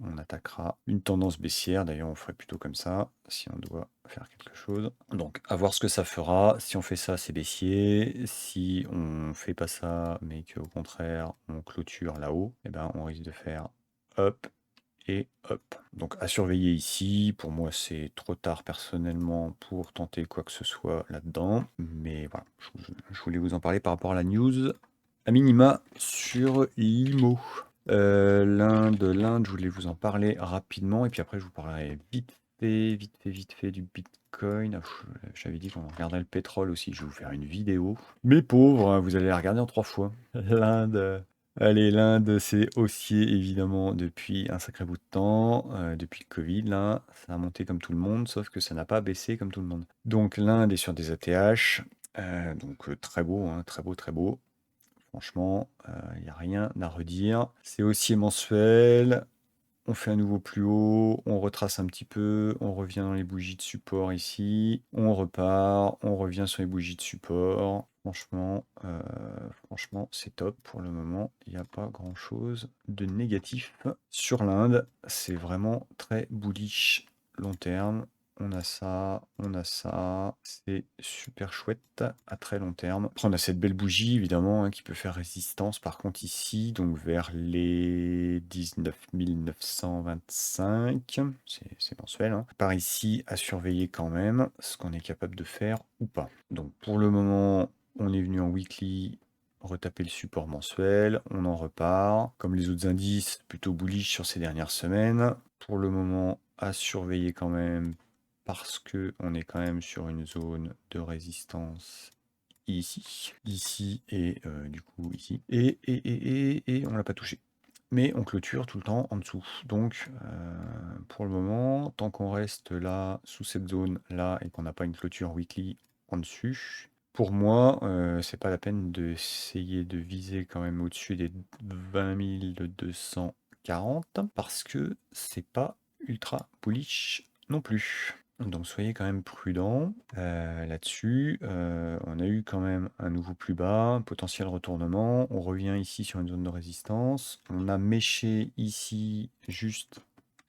on attaquera une tendance baissière. D'ailleurs, on ferait plutôt comme ça si on doit faire quelque chose. Donc, à voir ce que ça fera. Si on fait ça, c'est baissier. Si on fait pas ça, mais qu'au contraire on clôture là-haut, eh ben, on risque de faire hop et hop. Donc à surveiller ici. Pour moi, c'est trop tard personnellement pour tenter quoi que ce soit là-dedans. Mais voilà, je voulais vous en parler par rapport à la news à minima sur l'IMO. L'Inde, je voulais vous en parler rapidement. Et puis après, je vous parlerai vite fait du Bitcoin. Ah, j'avais dit qu'on regarderait le pétrole aussi. Je vais vous faire une vidéo. Mais pauvres, hein, vous allez la regarder en 3 fois. L'Inde. Allez, l'Inde, c'est haussier évidemment depuis un sacré bout de temps, depuis le Covid, là, ça a monté comme tout le monde, sauf que ça n'a pas baissé comme tout le monde. Donc l'Inde est sur des ATH, donc très beau, hein, très beau, très beau. Franchement, il n'y a rien à redire. C'est haussier mensuel. On fait un nouveau plus haut, on retrace un petit peu, on revient dans les bougies de support ici, on repart, on revient sur les bougies de support. Franchement, c'est top pour le moment. Il n'y a pas grand-chose de négatif sur l'Inde. C'est vraiment très bullish long terme. On a ça, c'est super chouette à très long terme. Après, on a cette belle bougie, évidemment, hein, qui peut faire résistance, par contre, ici, donc vers les 19 925. C'est mensuel, hein. Par ici, à surveiller quand même ce qu'on est capable de faire ou pas. Donc, pour le moment, on est venu en weekly retaper le support mensuel, on en repart. Comme les autres indices, plutôt bullish sur ces dernières semaines. Pour le moment, à surveiller quand même parce que on est quand même sur une zone de résistance ici et du coup ici. Et on l'a pas touché. Mais on clôture tout le temps en dessous. Donc pour le moment, tant qu'on reste là, sous cette zone là, et qu'on n'a pas une clôture weekly en dessus, pour moi, c'est pas la peine d'essayer de viser quand même au-dessus des 20 240 parce que c'est pas ultra bullish non plus. Donc soyez quand même prudents, là-dessus. On a eu quand même un nouveau plus bas, un potentiel retournement. On revient ici sur une zone de résistance. On a méché ici juste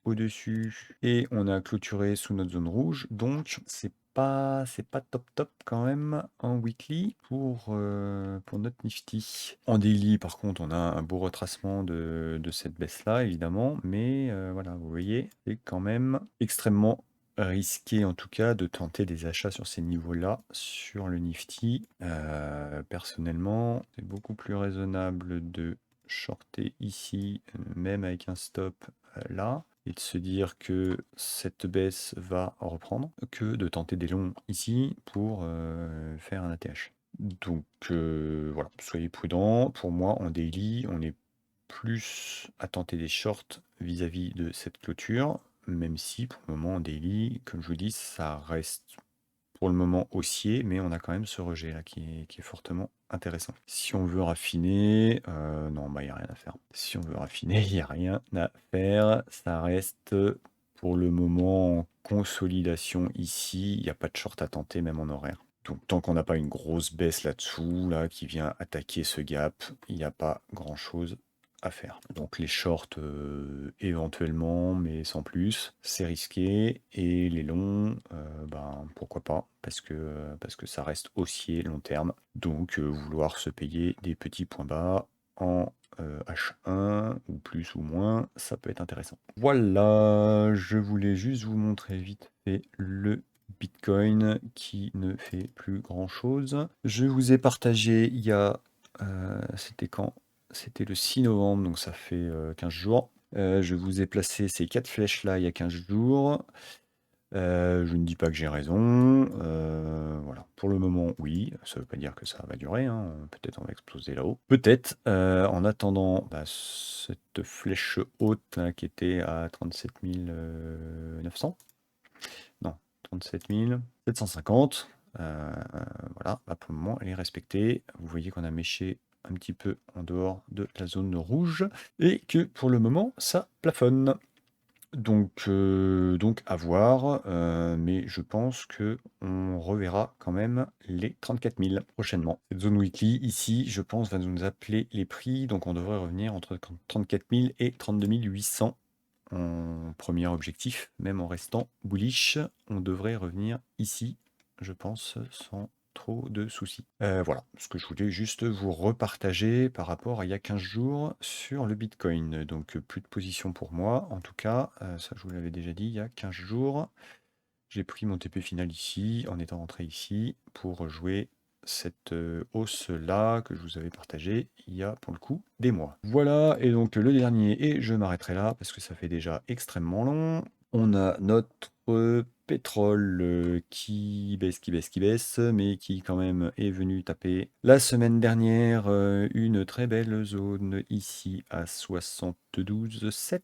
au-dessus et on a clôturé sous notre zone rouge. Donc c'est pas top top quand même en weekly pour notre Nifty. En daily, par contre, on a un beau retracement de cette baisse-là, évidemment. Mais voilà, vous voyez, c'est quand même extrêmement risqué, en tout cas, de tenter des achats sur ces niveaux-là, sur le Nifty. Personnellement, c'est beaucoup plus raisonnable de shorter ici, même avec un stop là, et de se dire que cette baisse va reprendre, que de tenter des longs ici pour faire un ATH. Donc voilà, soyez prudents. Pour moi, en daily, on est plus à tenter des shorts vis-à-vis de cette clôture, même si pour le moment en daily, comme je vous dis, ça reste pour le moment haussier, mais on a quand même ce rejet là qui est fortement intéressant. Si on veut raffiner, non, bah il n'y a rien à faire. Si on veut raffiner, il n'y a rien à faire. Ça reste pour le moment en consolidation ici. Il n'y a pas de short à tenter, même en horaire. Donc tant qu'on n'a pas une grosse baisse là-dessous, là, qui vient attaquer ce gap, il n'y a pas grand-chose à faire. Donc les shorts éventuellement, mais sans plus, c'est risqué. Et les longs, ben, pourquoi pas, parce que ça reste haussier long terme. Donc vouloir se payer des petits points bas en H1 ou plus ou moins, ça peut être intéressant. Voilà, je voulais juste vous montrer vite fait le Bitcoin qui ne fait plus grand chose. Je vous ai partagé il y a, c'était quand? C'était le 6 novembre, donc ça fait 15 jours. Je vous ai placé ces 4 flèches-là il y a 15 jours. Je ne dis pas que j'ai raison. Voilà. Pour le moment, oui. Ça ne veut pas dire que ça va durer, hein. Peut-être on va exploser là-haut. Peut-être. En attendant, bah, cette flèche haute là, qui était à 37 900. Non, 37 750. Voilà, bah, pour le moment, elle est respectée. Vous voyez qu'on a méché un petit peu en dehors de la zone rouge et que pour le moment, ça plafonne. Donc à voir, mais je pense que on reverra quand même les 34 000 prochainement. Cette zone weekly ici, je pense, va nous appeler les prix, donc on devrait revenir entre 34 000 et 32 800 en premier objectif, même en restant bullish. On devrait revenir ici, je pense, sans trop de soucis. Voilà, ce que je voulais juste vous repartager par rapport à il y a 15 jours sur le Bitcoin. Donc plus de position pour moi, en tout cas, ça je vous l'avais déjà dit il y a 15 jours. J'ai pris mon TP final ici, en étant rentré ici, pour jouer cette hausse-là que je vous avais partagée il y a pour le coup des mois. Voilà, et donc le dernier, et je m'arrêterai là parce que ça fait déjà extrêmement long. On a notre pétrole qui baisse, mais qui quand même est venu taper la semaine dernière une très belle zone ici à 72,7.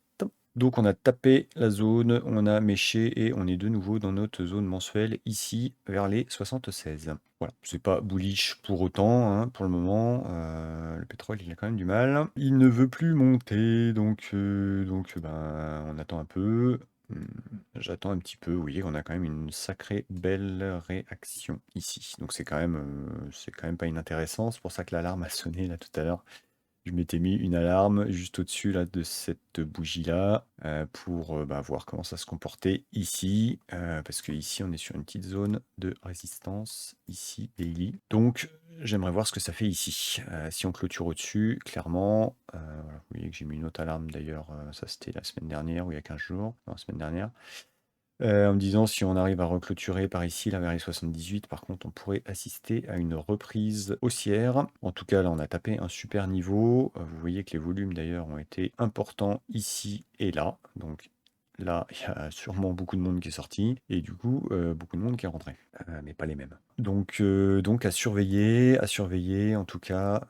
Donc on a tapé la zone, on a méché et on est de nouveau dans notre zone mensuelle ici vers les 76. Voilà, c'est pas bullish pour autant, hein, pour le moment. Le pétrole il a quand même du mal. Il ne veut plus monter, donc ben, on attend un peu. J'attends un petit peu, vous voyez qu'on a quand même une sacrée belle réaction ici. Donc c'est quand même pas inintéressant, c'est pour ça que l'alarme a sonné là tout à l'heure. Je m'étais mis une alarme juste au-dessus là, de cette bougie-là pour bah, voir comment ça se comportait ici. Parce que ici, on est sur une petite zone de résistance, ici, daily. Donc, j'aimerais voir ce que ça fait ici. Si on clôture au-dessus, clairement, voilà, vous voyez que j'ai mis une autre alarme d'ailleurs. Ça, c'était la semaine dernière ou il y a 15 jours. Non, la semaine dernière. En me disant si on arrive à reclôturer par ici, là vers les 78, par contre, on pourrait assister à une reprise haussière. En tout cas, là, on a tapé un super niveau. Vous voyez que les volumes d'ailleurs ont été importants ici et là. Donc là, il y a sûrement beaucoup de monde qui est sorti et du coup, beaucoup de monde qui est rentré, mais pas les mêmes. Donc à surveiller en tout cas,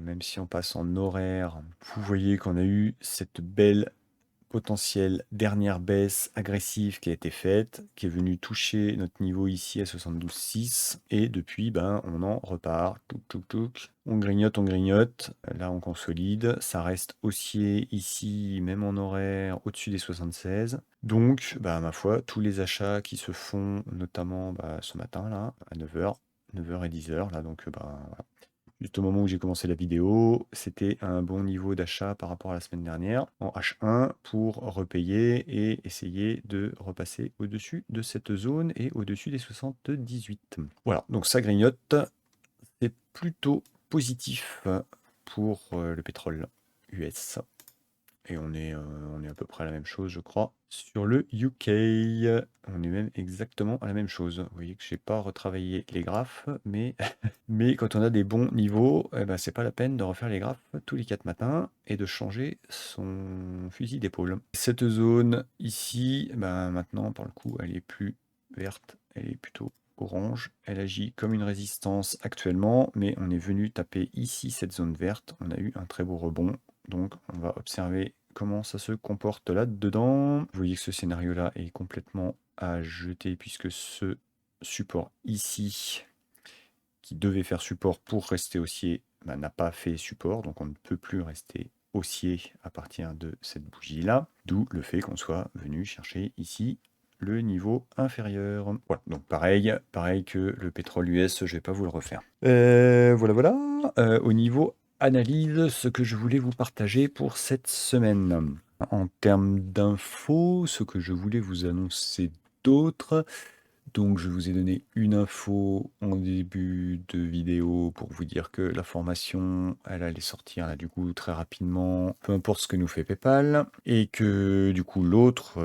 même si on passe en horaire, vous voyez qu'on a eu cette belle potentielle dernière baisse agressive qui a été faite, qui est venue toucher notre niveau ici à 72,6 et depuis, ben, on en repart. Touc, touc, touc. On grignote, on grignote. Là, on consolide. Ça reste haussier ici, même en horaire, au-dessus des 76. Donc, bah, ma foi, tous les achats qui se font, notamment bah, ce matin, là, à 9h, 9h et 10h, là, donc, bah, voilà. Juste au moment où j'ai commencé la vidéo, c'était un bon niveau d'achat par rapport à la semaine dernière en H1 pour repayer et essayer de repasser au-dessus de cette zone et au-dessus des 78. Voilà, donc ça grignote. C'est plutôt positif pour le pétrole US. Et on est à peu près à la même chose, je crois. Sur le UK, on est même exactement à la même chose. Vous voyez que j'ai pas retravaillé les graphes, mais, mais quand on a des bons niveaux, eh ben, c'est pas la peine de refaire les graphes tous les 4 matins et de changer son fusil d'épaule. Cette zone ici, ben, maintenant, par le coup, elle est plus verte, elle est plutôt orange. Elle agit comme une résistance actuellement, mais on est venu taper ici cette zone verte. On a eu un très beau rebond. Donc, on va observer comment ça se comporte là-dedans. Vous voyez que ce scénario-là est complètement à jeter puisque ce support ici, qui devait faire support pour rester haussier, bah, n'a pas fait support. Donc, on ne peut plus rester haussier à partir de cette bougie-là. D'où le fait qu'on soit venu chercher ici le niveau inférieur. Voilà, donc pareil que le pétrole US, je ne vais pas vous le refaire. Voilà. Au niveau analyse, ce que je voulais vous partager pour cette semaine. En termes d'infos, ce que je voulais vous annoncer d'autre, donc je vous ai donné une info en début de vidéo pour vous dire que la formation, elle allait sortir là du coup très rapidement, peu importe ce que nous fait PayPal, et que du coup l'autre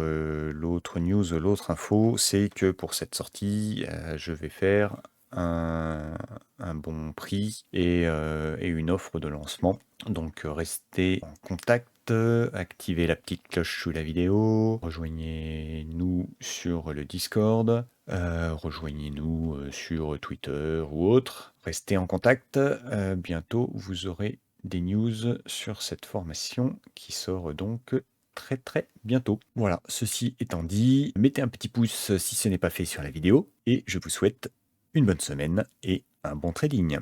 news, l'autre info, c'est que pour cette sortie, je vais faire un bon prix et une offre de lancement. Donc restez en contact, activez la petite cloche sous la vidéo, rejoignez-nous sur le Discord, rejoignez-nous sur Twitter ou autre. Restez en contact, bientôt vous aurez des news sur cette formation qui sort donc très très bientôt. Voilà, ceci étant dit, mettez un petit pouce si ce n'est pas fait sur la vidéo et je vous souhaite une bonne semaine et un bon trading.